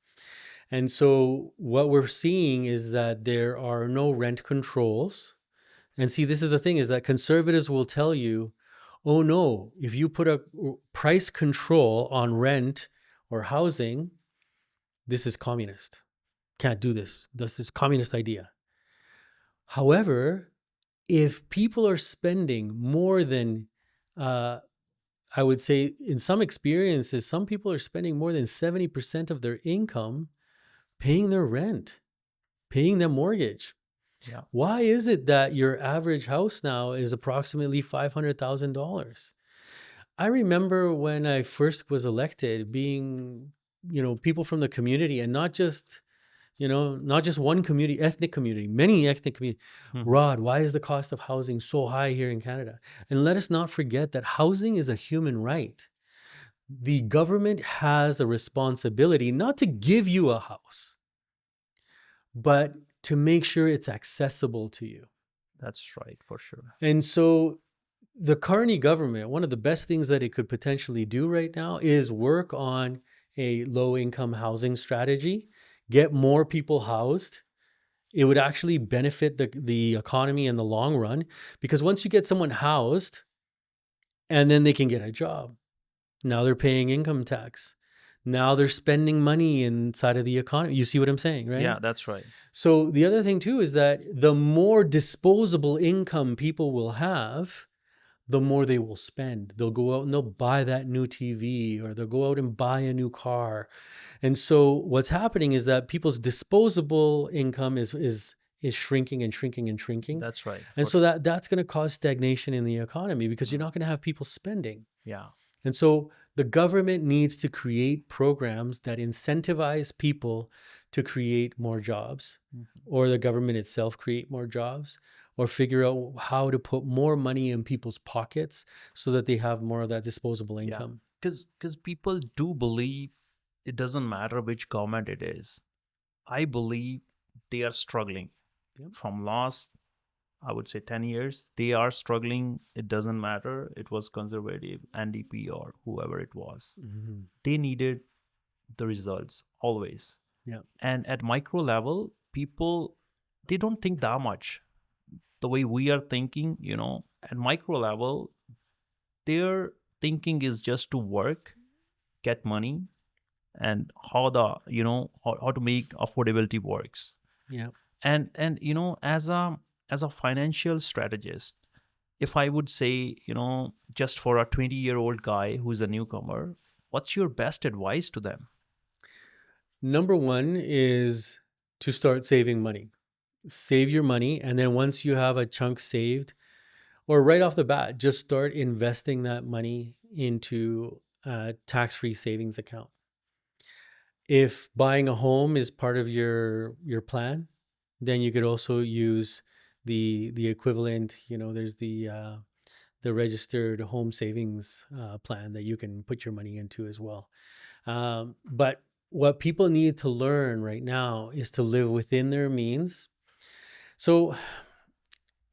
And so, what we're seeing is that there are no rent controls. And see, this is the thing is that conservatives will tell you, oh no, if you put a price control on rent or housing, this is communist. Can't do this. This is communist idea. However, if people are spending more than, uh, I would say, in some experiences, some people are spending more than 70% of their income paying their rent, paying their mortgage. yeah, Why is it that your average house now is approximately $500,000? I remember when I first was elected, being, people from the community, and not just one community, ethnic community, many ethnic community. hmm, Rod, why is the cost of housing so high here in Canada? And let us not forget that housing is a human right. The government has a responsibility not to give you a house, but to make sure it's accessible to you. that's right for sure. And so the Carney government, one of the best things that it could potentially do right now is work on a low income housing strategy, get more people housed. It would actually benefit the economy in the long run, because once you get someone housed and then they can get a job, now they're paying income tax. Now they're spending money inside of the economy. You see what I'm saying, right? Yeah, that's right. So the other thing too is that the more disposable income people will have, the more they will spend. They'll go out and they'll buy that new TV, or they'll go out and buy a new car. And so what's happening is that people's disposable income is shrinking and shrinking and shrinking. That's right And for so sure. that's going to cause stagnation in the economy, because you're Mm, not going to have people spending. yeah. And so the government needs to create programs that incentivize people to create more jobs, Mhm. or the government itself create more jobs, or figure out how to put more money in people's pockets so that they have more of that disposable Yeah, income. because people do believe it doesn't matter which government it is. I believe they are struggling Yep. from last, I would say, 10 years. They are struggling. It doesn't matter. It was conservative, NDP, or whoever it was. Mhm. They needed the results always. Yeah. And at micro level, people, they don't think that much the way we are thinking, at micro level, their thinking is just to work, get money, and how how to make affordability works. Yeah. And as a financial strategist, if I would say, just for a 20-year-old guy who's a newcomer, what's your best advice to them? Number one is to start saving money. Save your money. And then once you have a chunk saved, or right off the bat, just start investing that money into a tax free savings account. If buying a home is part of your plan, then you could also use the equivalent. There's the registered home savings plan that you can put your money into as well. But what people need to learn right now is to live within their means. So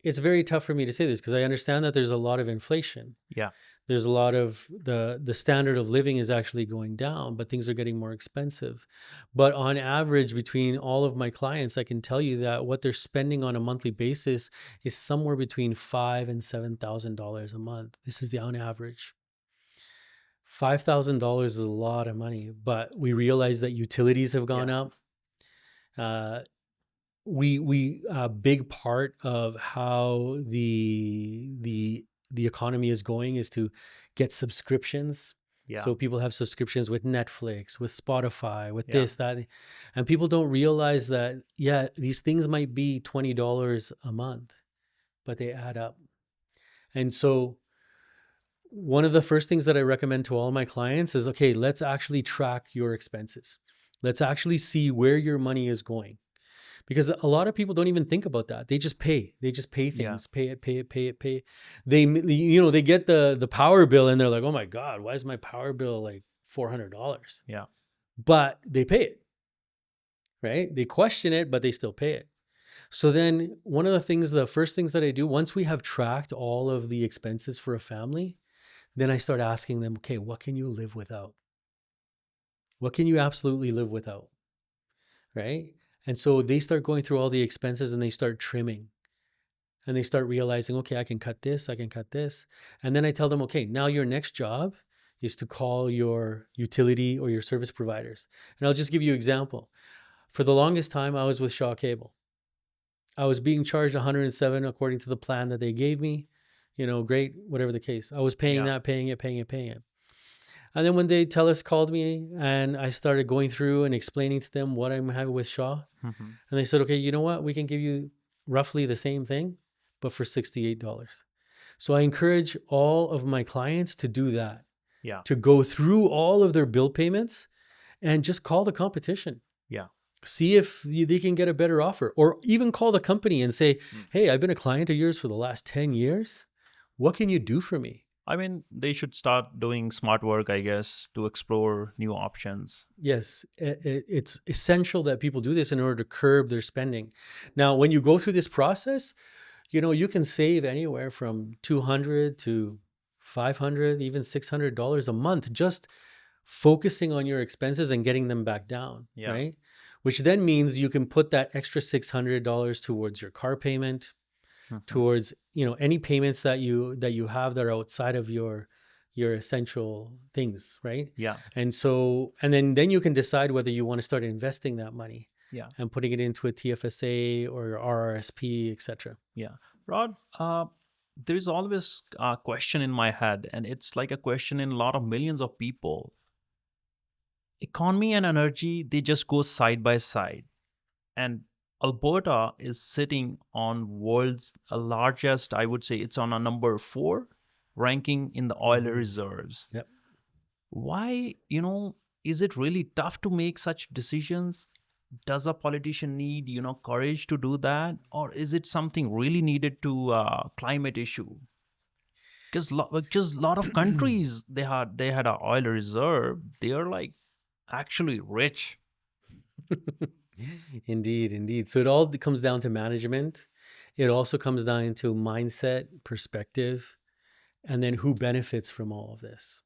it's very tough for me to say this, because I understand that there's a lot of inflation. Yeah, There's a lot of the standard of living is actually going down, but things are getting more expensive. But on average, between all of my clients, I can tell you that what they're spending on a monthly basis is somewhere between $5,000 and $7,000 a month. This is the on average. $5,000 is a lot of money, but we realize that utilities have gone yeah, up. Uh, we a big part of how the economy is going is to get subscriptions. Yeah. So people have subscriptions with Netflix, with Spotify, with Yeah. this, that. And people don't realize that, yeah, these things might be $20 a month, but they add up. And so one of the first things that I recommend to all my clients is, okay, let's actually track your expenses. Let's actually see where your money is going. Because a lot of people don't even think about that. They just pay. They just pay Yeah. things, pay it, pay it, pay it, pay it. They get the power bill and they're like, oh my God, why is my power bill like $400? Yeah. But they pay it, right? They question it, but they still pay it. So then one of the first things that I do, once we have tracked all of the expenses for a family, then I start asking them, okay, what can you live without? What can you absolutely live without? Right? And so they start going through all the expenses and they start trimming and they start realizing, okay, I can cut this, I can cut this. And then I tell them, okay, now your next job is to call your utility or your service providers. And I'll just give you an example. For the longest time, I was with Shaw Cable. I was being charged 107 according to the plan that they gave me. Great, whatever the case. I was paying Yeah. that, paying it, paying it, paying it. And then one day, TELUS called me and I started going through and explaining to them what I'm having with Shaw. Hmm. And they said, okay, you know what? We can give you roughly the same thing, but for $68. So I encourage all of my clients to do that, Yeah. to go through all of their bill payments and just call the competition. Yeah. See if they can get a better offer, or even call the company and say, Mm. hey, I've been a client of yours for the last 10 years. What can you do for me? I mean, they should start doing smart work, I guess, to explore new options. Yes, it's essential that people do this in order to curb their spending. Now, when you go through this process, you can save anywhere from 200 to 500, even $600 a month, just focusing on your expenses and getting them back down, Yeah. right? Which then means you can put that extra $600 towards your car payment, Hmm. towards any payments that you have that are outside of your essential things, right? Yeah. And then you can decide whether you want to start investing that money Yeah. and putting it into a TFSA or RRSP, etc. Yeah. Rod, there's always a question in my head, and it's like a question in a lot of millions of people. Economy and energy, they just go side by side. And Alberta is sitting on world's largest, I would say it's on a number 4 ranking in the oil Hmm. reserves. Yep. Why, is it really tough to make such decisions? Does a politician need, courage to do that? Or is it something really needed to climate issue? Because a lot of countries, they had a oil reserve. They are like actually rich. Indeed, indeed. So it all comes down to management. It also comes down to mindset, perspective, and then who benefits from all of this.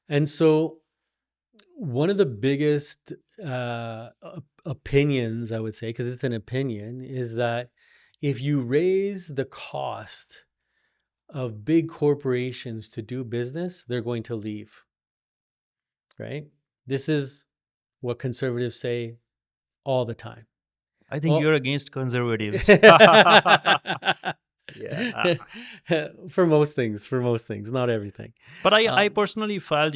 And so one of the biggest opinions, I would say, because it's an opinion, is that if you raise the cost of big corporations to do business, they're going to leave, right? This is what conservatives say all the time. I think Well, you're against conservatives. Yeah. for most things, not everything. But I Um, personally felt,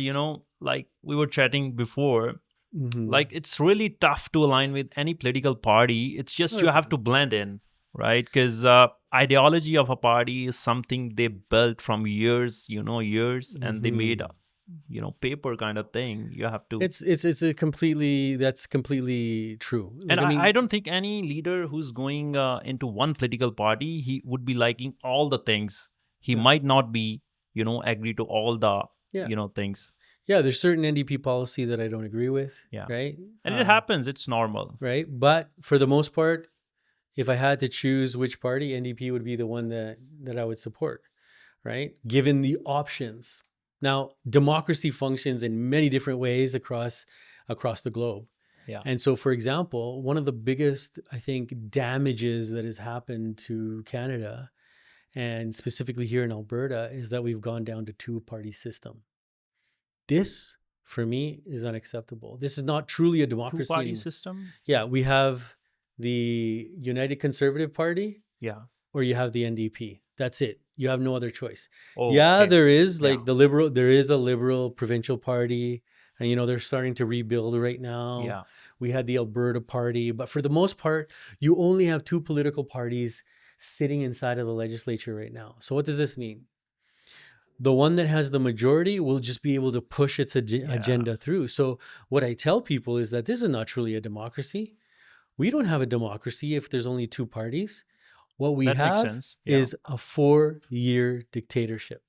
like we were chatting before, mhm. like it's really tough to align with any political party. It's just you have 100%. to blend in, right? Because ideology of a party is something they built from years, and they made Mhm. paper kind of thing. You have to. That's completely true. And Like, I I mean, don't think any leader who's going into one political party, he would be liking all the things. He yeah, might not be, agree to all the, yeah, things. yeah. There's certain NDP policy that I don't agree with, Yeah. right? And it happens. It's normal. Right. But for the most part, if I had to choose which party, NDP would be the one that I would support, right? Given the options. Now, democracy functions in many different ways across the globe. Yeah. And so, for example, one of the biggest, I think, damages that has happened to Canada and specifically here in Alberta is that we've gone down to two-party system. This, for me, is unacceptable. This is not truly a Two democracy party anymore. system. Yeah, we have the United Conservative Party Yeah. or you have the NDP. That's it. You have no other choice. Oh, Yeah, okay. there is Yeah. like there is a liberal provincial party, and they're starting to rebuild right now. Yeah. We had the Alberta party, but for the most part, you only have two political parties sitting inside of the legislature right now. So what does this mean? The one that has the majority will just be able to push its Yeah. agenda through. So what I tell people is that this is not truly a democracy. We don't have a democracy if there's only two parties. What we That makes have sense. Yeah. is a 4-year dictatorship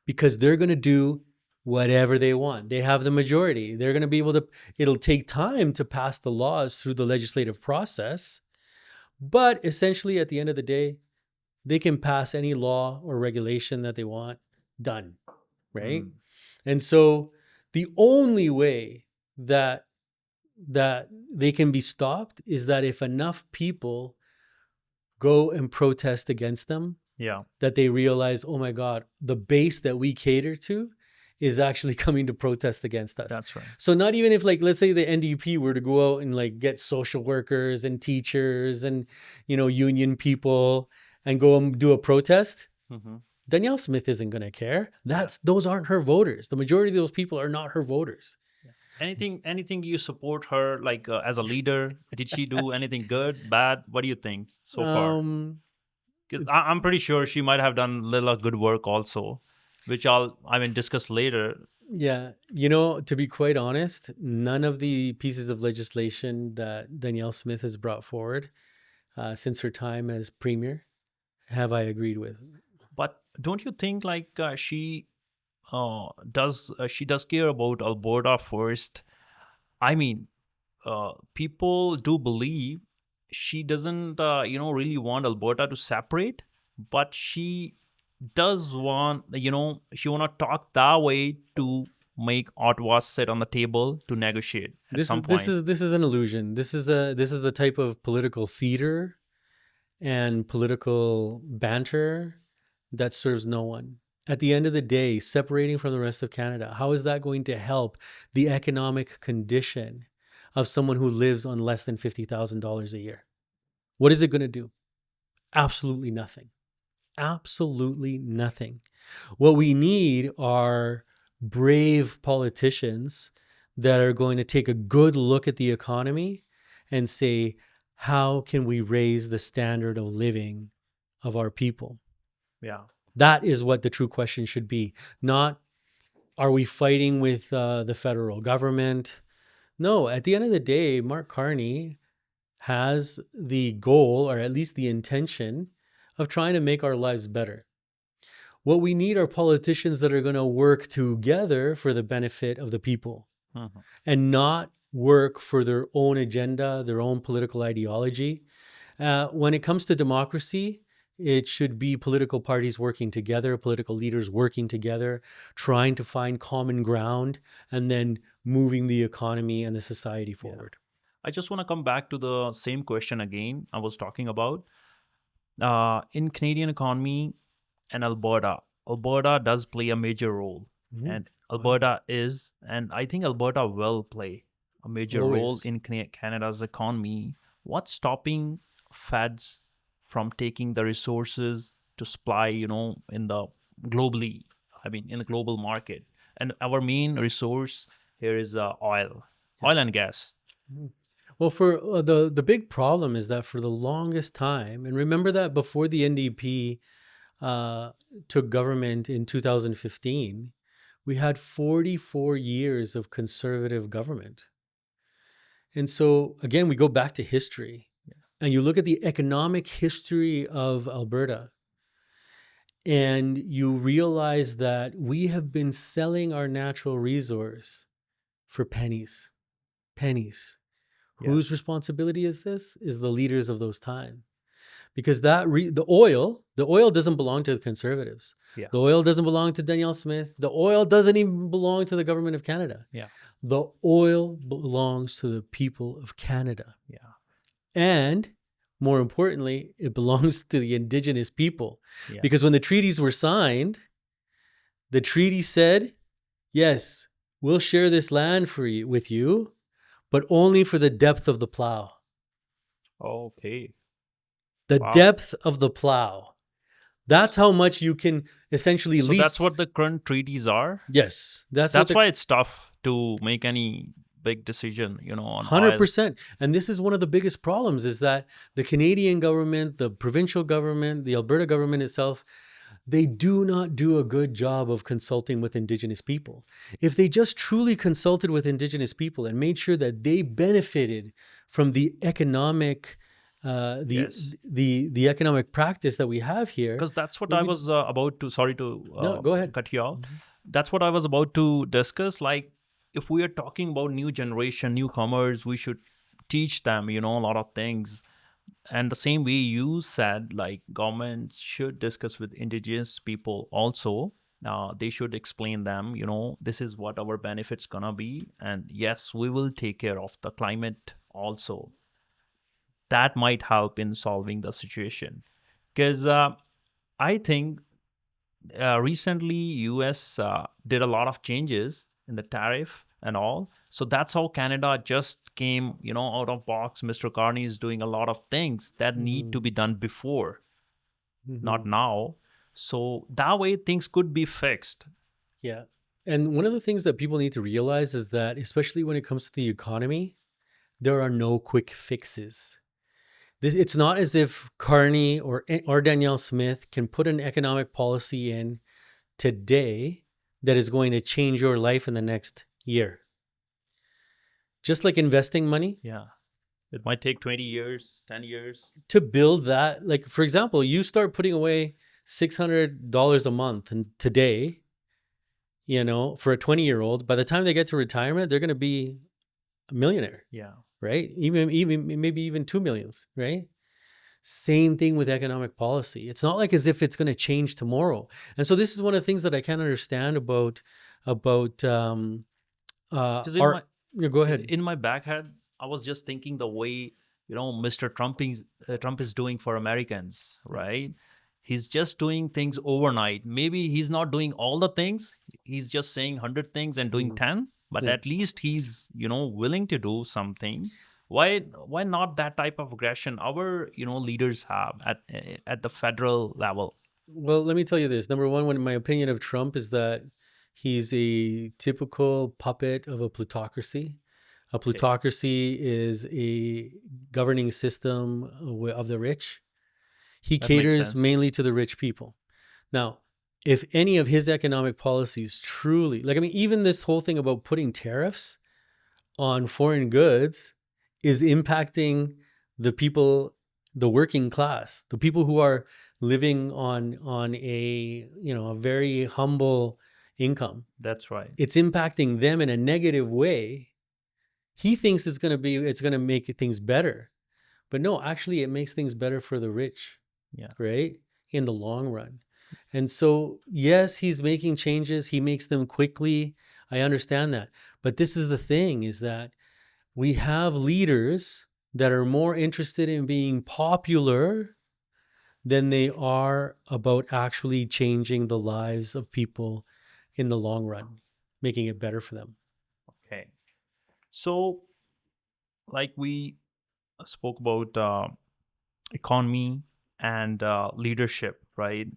because they're going to do whatever they want. They have the majority. They're going to be able to, it'll take time to pass the laws through the legislative process. But essentially, at the end of the day, they can pass any law or regulation that they want. Done. Right. Mm. And so the only way that they can be stopped is that if enough people go and protest against them, Yeah. that they realize, oh my God, the base that we cater to is actually coming to protest against us. That's right. So not even if, like, let's say the NDP were to go out and like get social workers and teachers and, union people and go and do a protest, Hmm. Danielle Smith isn't going to care. Yeah. Those aren't her voters. The majority of those people are not her voters. Yeah. Anything you support her like as a leader? Did she do anything good, bad? What do you think so far? Um, Because I'm pretty sure she might have done a little good work also, which I mean discuss later. yeah, to be quite honest, none of the pieces of legislation that Danielle Smith has brought forward since her time as premier have I agreed with. But don't you think like she does care about Alberta first? I mean, people do believe she doesn't really want Alberta to separate, but she does want she want to talk that way to make Ottawa sit on the table to negotiate at This some is this point. is this is an illusion. This is a type of political theater and political banter that serves no one. At the end of the day, separating from the rest of Canada, how is that going to help the economic condition of someone who lives on less than $50,000 a year? What is it going to do? Absolutely nothing. Absolutely nothing. What we need are brave politicians that are going to take a good look at the economy and say, how can we raise the standard of living of our people? Yeah. That is what the true question should be. Not, are we fighting with the federal government? No, at the end of the day, Mark Carney has the goal, or at least the intention, of trying to make our lives better. What we need are politicians that are going to work together for the benefit of the people Mhm. and not work for their own agenda, their own political ideology. When it comes to democracy, it should be political parties working together, political leaders working together, trying to find common ground, and then moving the economy and the society Yeah. forward. I just want to come back to the same question again I was talking about. In Canadian economy and Alberta, Alberta does play a major role, Mhm. and Oh, yeah. Alberta is, and I think Alberta will play a major role Always. in Canada's economy. What's stopping feds from taking the resources to supply, in the globally, I mean, in the global market? And our main resource here is oil Yes. and gas. Mhm. Well, for the big problem is that for the longest time, and remember that before the NDP uh, took government in 2015, we had 44 years of conservative government. And so, again, we go back to history and you look at the economic history of Alberta and you realize that we have been selling our natural resource for pennies. Pennies. Yeah, Whose responsibility is this? Is the leaders of those times. Because the oil doesn't belong to the conservatives. yeah, The oil doesn't belong to Danielle Smith. The oil doesn't even belong to the government of Canada. yeah, The oil belongs to the people of Canada. yeah, And more importantly, it belongs to the Indigenous people. yeah. Because when the treaties were signed, the treaty said, yes, we'll share this land with you, but only for the depth of the plow. Okay. The Wow. depth of the plow. That's how much you can essentially So that's lease. what the current treaties are. Yes, that's what That's the why it's tough to make any big decision, on oil. 100%. And this is one of the biggest problems is that the Canadian government, the provincial government, the Alberta government itself, they do not do a good job of consulting with Indigenous people. If they just truly consulted with Indigenous people and made sure that they benefited from the economic, uh, the Yes. the economic practice that we have here, Because that's what we'd I be, was about to, sorry to no, go ahead. cut you off. Mhm. That's what I was about to discuss. Like, if we are talking about new generation, newcomers, we should teach them, a lot of things. And the same way you said, like, governments should discuss with indigenous people also. They should explain them, this is what our benefits gonna be. And yes, we will take care of the climate also. That might help in solving the situation. Because I think recently US did a lot of changes in the tariff and all, so that's how Canada just came, out of box. Mr. Carney is doing a lot of things that need to Mm, be done before, not mhm. now. So that way things could be fixed. Yeah. And one of the things that people need to realize is that, especially when it comes to the economy, there are no quick fixes. It's not as if Carney or Danielle Smith can put an economic policy in today that is going to change your life in the next year. Just like investing money, Yeah, it might take 20 years, 10 years. to build that, like for example, you start putting away $600 a month and today, for a 20-year-old, by the time they get to retirement, they're going to be a millionaire, Yeah. right? Even maybe even 2 millions, right? Same thing with economic policy. It's not like as if it's going to change tomorrow. And so this is one of the things that I can't understand about Because in my our. Go ahead. in my back head, I was just thinking the way, Mr. Trump is doing for Americans, Yeah. right? He's just doing things overnight. Maybe he's not doing all the things. He's just saying 100 things and doing Mhm. 10, but Yeah. at least he's, willing to do something. Why not that type of aggression our, leaders have at the federal level? Well, let me tell you this. Number one, my opinion of Trump is that he's a typical puppet of a plutocracy. A Okay, plutocracy is a governing system of the rich. He that makes caters sense. mainly to the rich people. Now, if any of his economic policies truly, like, I mean, even this whole thing about putting tariffs on foreign goods is impacting the people, the working class, the people who are living on a very humble income. That's right. It's impacting them in a negative way. He thinks it's going to make things better. But no, actually it makes things better for the rich, Yeah. right? In the long run. And so, yes, he's making changes. He makes them quickly. I understand that. But this is the thing is that we have leaders that are more interested in being popular than they are about actually changing the lives of people in the long run, making it better for them. Okay. So, like we spoke about economy and leadership, right?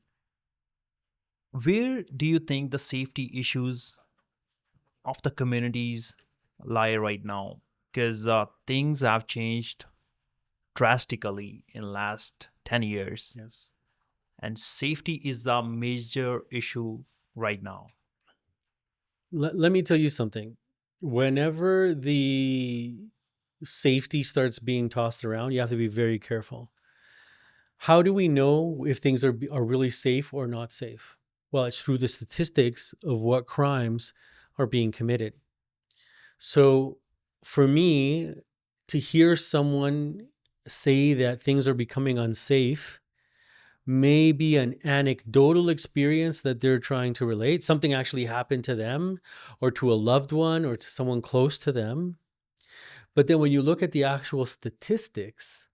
Where do you think the safety issues of the communities lie right now? Because things have changed drastically in last 10 years, Yes. and safety is the major issue right now. Let me tell you something. Whenever the safety starts being tossed around, you have to be very careful. How do we know if things are really safe or not safe? Well, it's through the statistics of what crimes are being committed. So, for me, to hear someone say that things are becoming unsafe may be an anecdotal experience that they're trying to relate. Something actually happened to them or to a loved one or to someone close to them. But then when you look at the actual statistics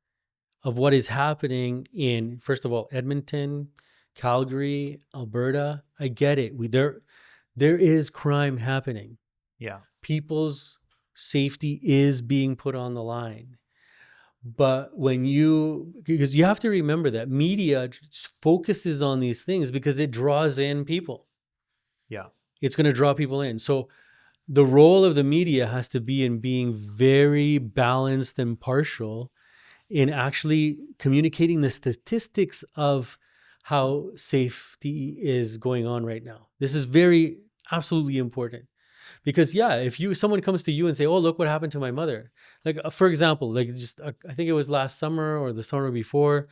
of what is happening in, first of all, Edmonton, Calgary, Alberta, I get it. There is crime happening. Yeah. People's safety is being put on the line. But because you have to remember that media focuses on these things because it draws in people. Yeah. It's going to draw people in. So the role of the media has to be in being very balanced and partial in actually communicating the statistics of how safety is going on right now. This is very absolutely important. Because yeah, if someone comes to you and say, "Oh, look what happened to my mother," like for example, like just I think it was last summer or the summer before,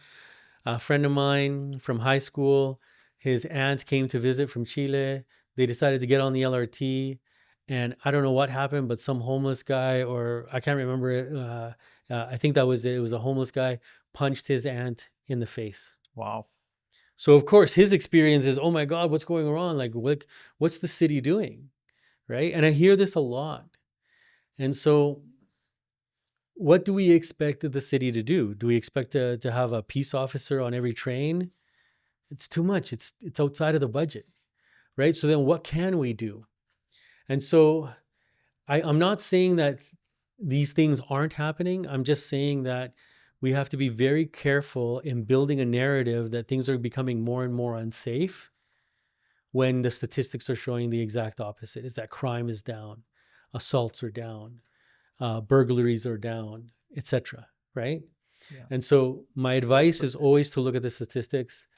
a friend of mine from high school, his aunt came to visit from Chile. They decided to get on the LRT, and I don't know what happened, but some homeless guy, or I can't remember it. I think that was it. It was a homeless guy punched his aunt in the face. Wow. So of course his experience is, "Oh my God, what's going on? Like, what's the city doing?" Right? And I hear this a lot. And so, what do we expect the city to do? Do we expect to have a peace officer on every train? It's too much. It's outside of the budget, right? So then, what can we do? And so, I'm not saying that these things aren't happening. I'm just saying that we have to be very careful in building a narrative that things are becoming more and more unsafe when the statistics are showing the exact opposite: is that crime is down, assaults are down, burglaries are down, etc. Right? Yeah. And so my advice is 100%. always to look at the statistics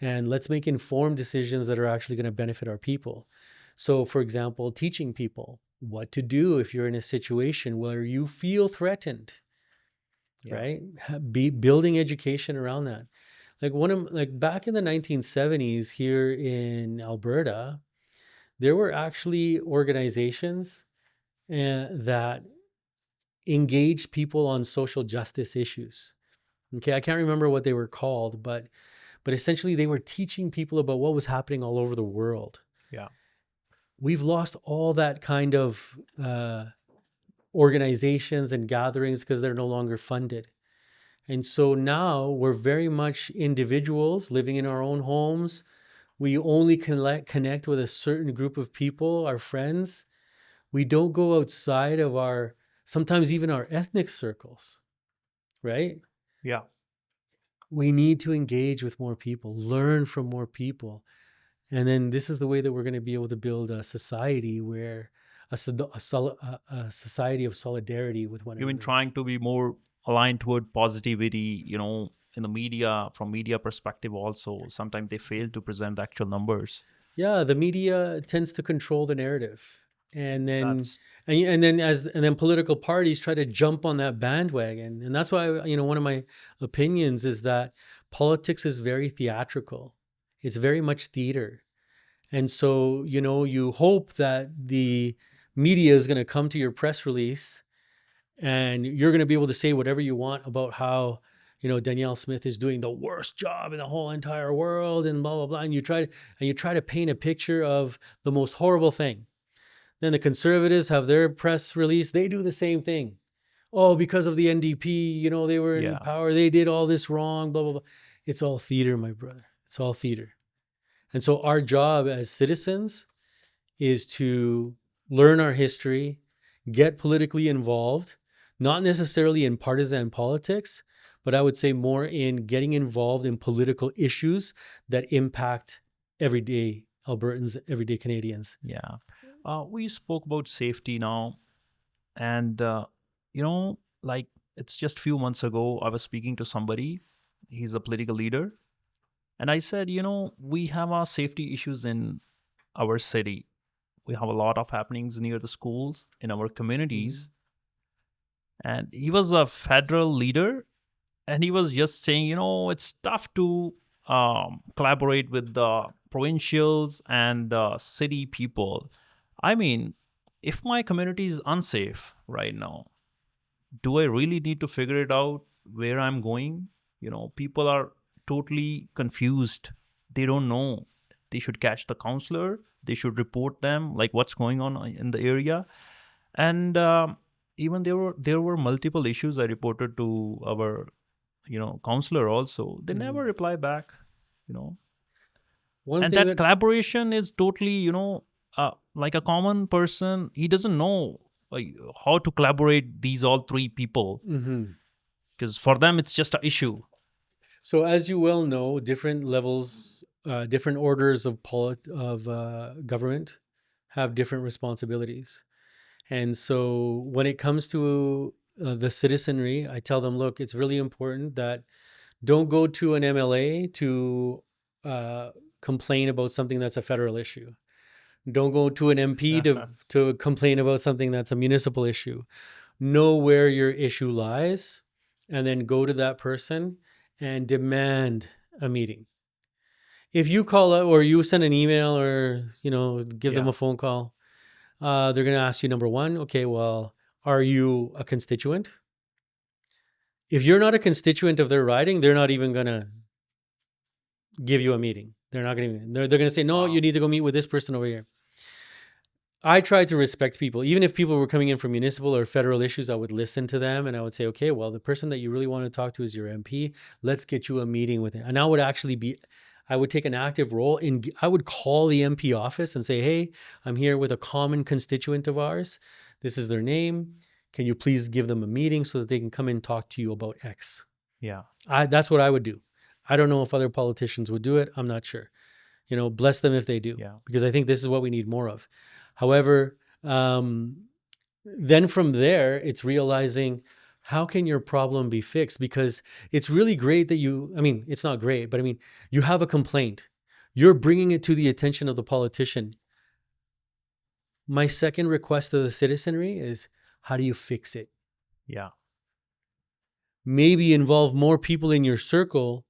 and let's make informed decisions that are actually going to benefit our people. So, for example, teaching people what to do if you're in a situation where you feel threatened, Yeah. right? Be building education around that. Like back in the 1970s here in Alberta, there were actually organizations that engaged people on social justice issues. Okay, I can't remember what they were called, but essentially they were teaching people about what was happening all over the world. Yeah. We've lost all that kind of organizations and gatherings because they're no longer funded. And so now we're very much individuals living in our own homes. We only connect with a certain group of people, our friends. We don't go outside of sometimes even our ethnic circles, right? Yeah. We need to engage with more people, learn from more people. And then this is the way that we're going to be able to build a society where a society of solidarity with one Even another. trying to be more aligned toward positivity, in the media, from media perspective also, sometimes they fail to present the actual numbers. Yeah, the media tends to control the narrative. And then That's and then political parties try to jump on that bandwagon. And that's why one of my opinions is that politics is very theatrical. It's very much theater. And so, you hope that the media is going to come to your press release and you're going to be able to say whatever you want about how, Danielle Smith is doing the worst job in the whole entire world and blah, blah, blah. And you try to paint a picture of the most horrible thing. Then the conservatives have their press release. They do the same thing. Oh, because of the NDP, they were in yeah. power. They did all this wrong, blah, blah, blah. It's all theater, my brother. It's all theater. And so our job as citizens is to learn our history, get politically involved, not necessarily in partisan politics, but I would say more in getting involved in political issues that impact everyday Albertans, everyday Canadians. Yeah. We spoke about safety now, and like, it's just few months ago I was speaking to somebody. He's a political leader, and I said, we have our safety issues in our city. We have a lot of happenings near the schools in our Mhm. communities. And he was a federal leader, and he was just saying, it's tough to collaborate with the provincials and city people. I mean, if my community is unsafe right now, do I really need to figure it out where I'm going? People are totally confused. They don't know. They should catch the counselor. They should report them, like what's going on in the area. And even there were multiple issues I reported to our counselor also. They never Mhm. reply back. You know, One and thing that that collaboration is totally, like a common person, he doesn't know, like, how to collaborate these all three people. Mhm. Because for them, it's just an issue. So, as you well know, different levels, different orders of government have different responsibilities. And so, when it comes to the citizenry, I tell them, look, it's really important that don't go to an MLA to uh, complain about something that's a federal issue. Don't go to an MP to complain about something that's a municipal issue. Know where your issue lies, and then go to that person and demand a meeting. If you call up or you send an email or give them Yeah, a phone call, they're going to ask you, number one, okay, well, are you a constituent? If you're not a constituent of their riding, they're not even going to give you a meeting. They're not going to. They're going to say, no, you wow. need to go meet with this person over here. I tried to respect people. Even if people were coming in for municipal or federal issues, I would listen to them and I would say, okay, well, the person that you really want to talk to is your MP. Let's get you a meeting with him. And I would take an active role I would call the MP office and say, hey, I'm here with a common constituent of ours. This is their name. Can you please give them a meeting so that they can come and talk to you about X? Yeah, That's what I would do. I don't know if other politicians would do it. I'm not sure. Bless them if they do, yeah, because I think this is what we need more of. However, then from there, it's realizing, how can your problem be fixed? Because it's really great that it's not great, but you have a complaint. You're bringing it to the attention of the politician. My second request to the citizenry is, how do you fix it? yeah, Maybe involve more people in your circle.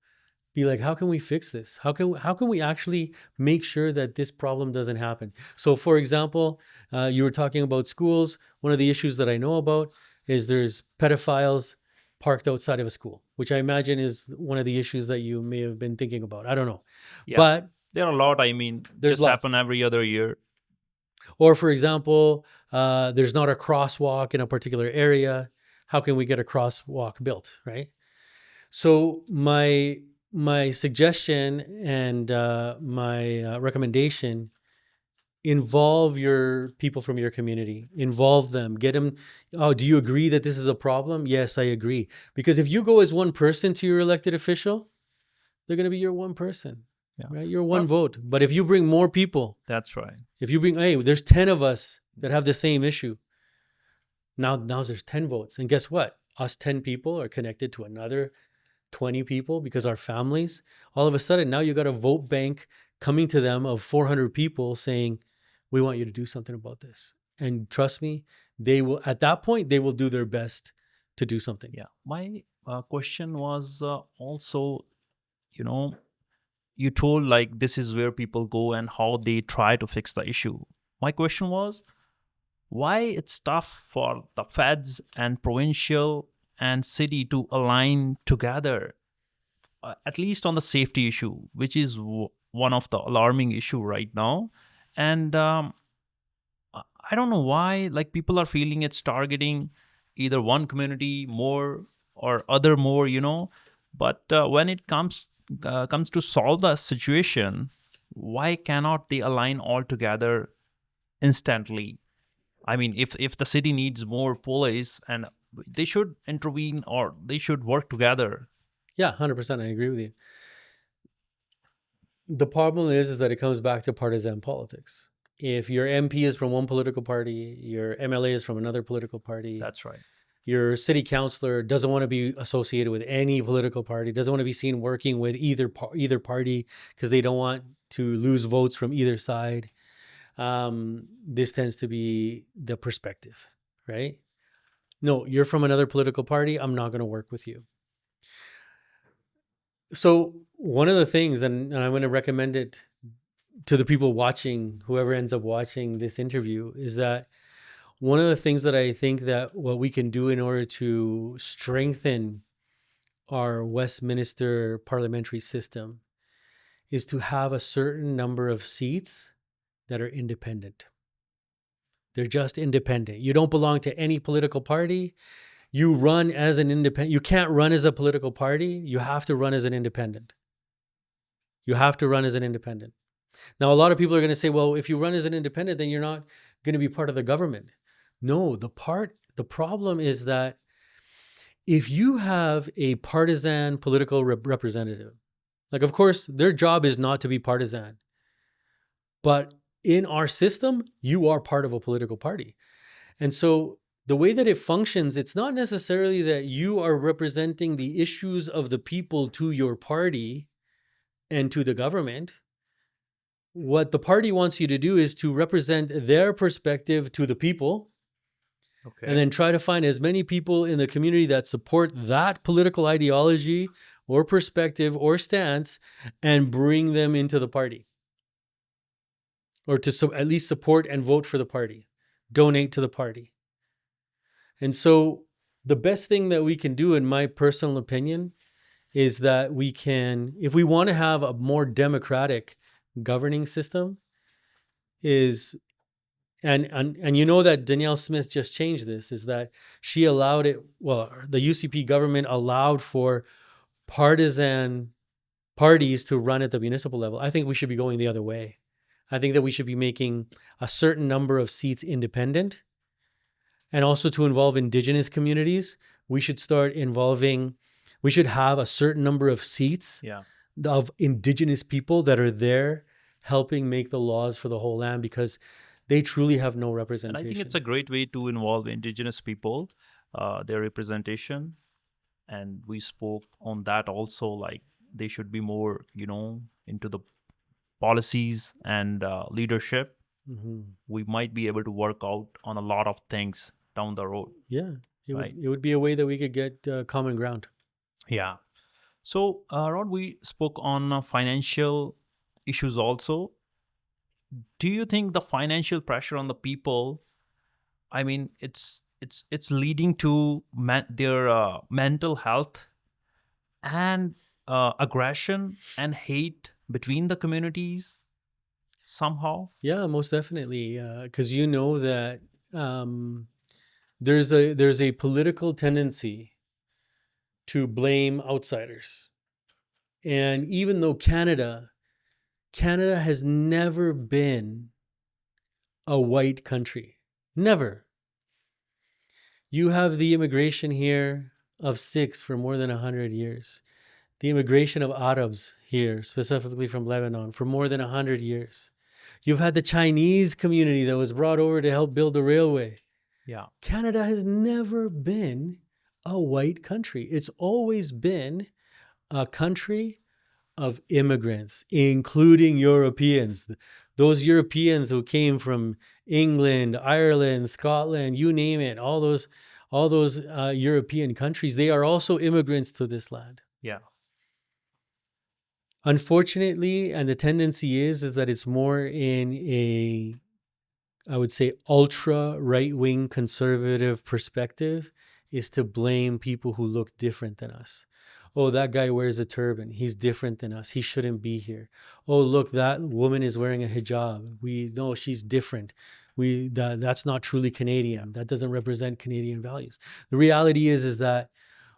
Be like, how can we fix this? How can we actually make sure that this problem doesn't happen? So, for example, you were talking about schools. One of the issues that I know about is there's pedophiles parked outside of a school, which I imagine is one of the issues that you may have been thinking about. I don't know, yeah. but There are a lot. I mean, there's just lots. happen every other year. Or, for example, there's not a crosswalk in a particular area. How can we get a crosswalk built, right? So my suggestion and my recommendation: involve your people from your community. Involve them. Get them. Oh, do you agree that this is a problem? Yes, I agree. Because if you go as one person to your elected official, they're going to be your one person, Yeah, right? Your one but vote. But if you bring more people, that's right. if you bring, hey, there's 10 of us that have the same issue. Now there's 10 votes, and guess what? Us 10 people are connected to another 20 people because Yeah, our families. All of a sudden, now you got a vote bank coming to them of 400 people saying, we want you to do something about this. And trust me, they will, at that point, they will do their best to do something. yeah. My question was also, you know, you told like this is where people go and how they try to fix the issue. My question was, why it's tough for the feds and provincial and city to align together, at least on the safety issue, which is one of the alarming issue right now. And I don't know why like people are feeling it's targeting either one community more or other more, but when it comes to solve the situation, why cannot they align all together instantly? I mean, if the city needs more police, and they should intervene or they should work together. Yeah, 100%. I agree with you. The problem is that it comes back to partisan politics. If your MP is from one political party, your MLA is from another political party, That's right. your city councilor doesn't want to be associated with any political party, doesn't want to be seen working with either party because they don't want to lose votes from either side. This tends to be the perspective, right? No, you're from another political party. I'm not going to work with you. So one of the things, and I'm going to recommend it to the people watching, whoever ends up watching this interview, is that one of the things that I think that what we can do in order to strengthen our Westminster parliamentary system is to have a certain number of seats that are independent. They're just independent. You don't belong to any political party. You run as an independent. You can't run as a political party. You have to run as an independent. You have to run as an independent. Now, a lot of people are going to say, well, if you run as an independent, then you're not going to be part of the government. No, the problem is that if you have a partisan political representative, like, of course, their job is not to be partisan, but in our system, you are part of a political party. And so the way that it functions, it's not necessarily that you are representing the issues of the people to your party and to the government. What the party wants you to do is to represent their perspective to the people, and Okay. then try to find as many people in the community that support that political ideology or perspective or stance and bring them into the party, or to at least support and vote for the party, donate to the party. And so the best thing that we can do, in my personal opinion, is that we can, if we want to have a more democratic governing system, is and you know that Danielle Smith just changed this, is that she allowed it, well, the UCP government allowed for partisan parties to run at the municipal level. I think we should be going the other way. I think that we should be making a certain number of seats independent, and also to involve indigenous communities. We should start involving, we should have a certain number of seats Yeah. of indigenous people that are there helping make the laws for the whole land, because they truly have no And I think it's representation. a great way to involve indigenous people, their representation. And we spoke on that also, like they should be more, into the policies and leadership. Mhm. We might be able to work out on a lot of things down the road, Yeah, right? it would be a way that we could get common ground. Yeah. So, Rod, we spoke on financial issues also. Do you think the financial pressure on the people, I mean, it's leading to their mental health and aggression and hate between the communities somehow? Yeah, most definitely, because you know that um, there's a political tendency to blame outsiders, and even though Canada has never been a white country, never. You have the immigration here of Sikhs for more than 100 years. The immigration of Arabs here, specifically from Lebanon, for more than 100 years. You've had the Chinese community that was brought over to help build the railway. Yeah. Canada has never been a white country. It's always been a country of immigrants, including Europeans. Those Europeans who came from England, Ireland, Scotland, you name it, all those European countries, they are also immigrants to this land. Yeah. Unfortunately, and the tendency is that it's more in a, I would say, ultra right wing conservative perspective, is to blame people who look different than us. Oh, that guy wears a turban. He's different than us. He shouldn't be here. Oh, look, that woman is wearing a hijab. We know she's different. That's not truly Yeah. Canadian. That doesn't represent Canadian values. The reality is that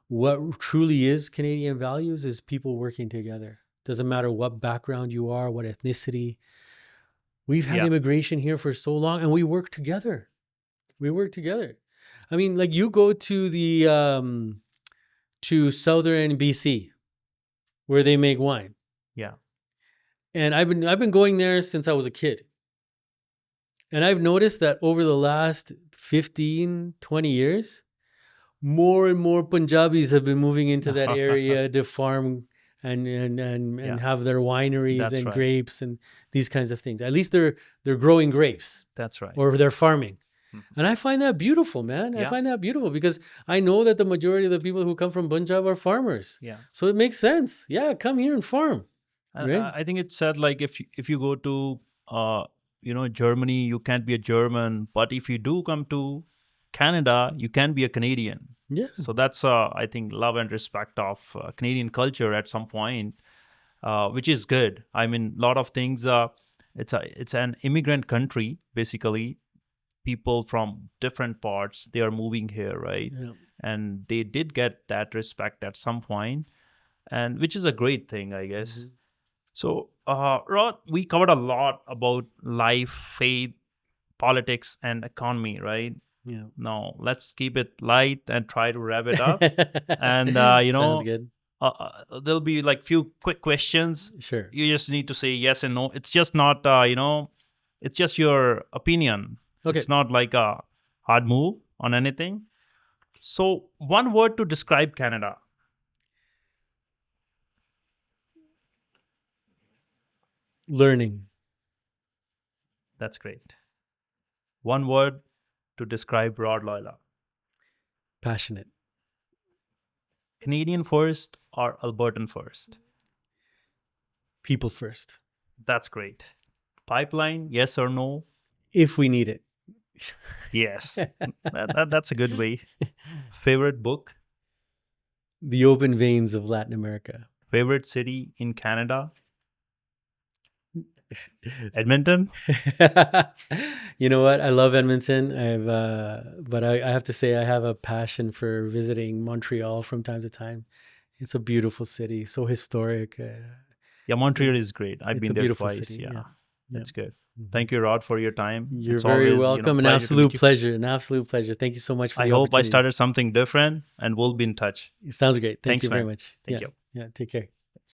what truly is Canadian values is people working together. Doesn't matter what background you are, what ethnicity. We've had Yeah. immigration here for so long, and we work together. We work together. I mean, like, you go to the to southern BC where they make wine, Yeah. and I've been going there since I was a kid, and I've noticed that over the last 15, 20 years, more and more Punjabis have been moving into that area to farm and Yeah. have their wineries That's and right. grapes and these kinds of things. At least they're growing grapes, That's right. or they're farming. Mhm. And I find that beautiful, man. I Yeah. find that beautiful because I know that the majority of the people who come from Punjab are farmers. Yeah. So it makes sense. Yeah, come here and farm, And right? I think it said like if you go to Germany, you can't be a German, but if you do come to Canada, you can be a Canadian. Yeah. So that's I think love and respect of Canadian culture at some point, which is good. I mean, a lot of things. It's an immigrant country basically. People from different parts they are moving here, right? Yeah. And they did get that respect at some point, and which is a great thing, I guess. Mhm. So, Rod, we covered a lot about life, faith, politics, and economy, right? Yeah. No, let's keep it light and try to wrap it up. And Sounds good. there'll be like few quick questions. Sure. You just need to say yes and no. It's just not it's just your opinion. Okay. It's not like a hard move on anything. So one word to describe Canada. Learning. That's great. One word to describe Rod Loyola. Passionate. Canadian first or Albertan first? People first. That's great. Pipeline, yes or no? If we need it. Yes. That's a good way. Favorite book? The Open Veins of Latin America. Favorite city in Canada? Edmonton? You know what? I love Edmonton. But I have to say I have a passion for visiting Montreal from time to time. It's a beautiful city, so historic. Yeah, Montreal is great. I've It's a been there beautiful twice. city. Yeah, Yeah. that's good. Mhm. Thank you, Rod, for your time. You're It's very always, welcome. An pleasure to meet absolute you. pleasure. An absolute pleasure. Thank you so much for I the hope I opportunity. started something different, and we'll be in touch. Sounds great. Thank Thanks, you very man. much. Thank Yeah. you. Yeah. Take care.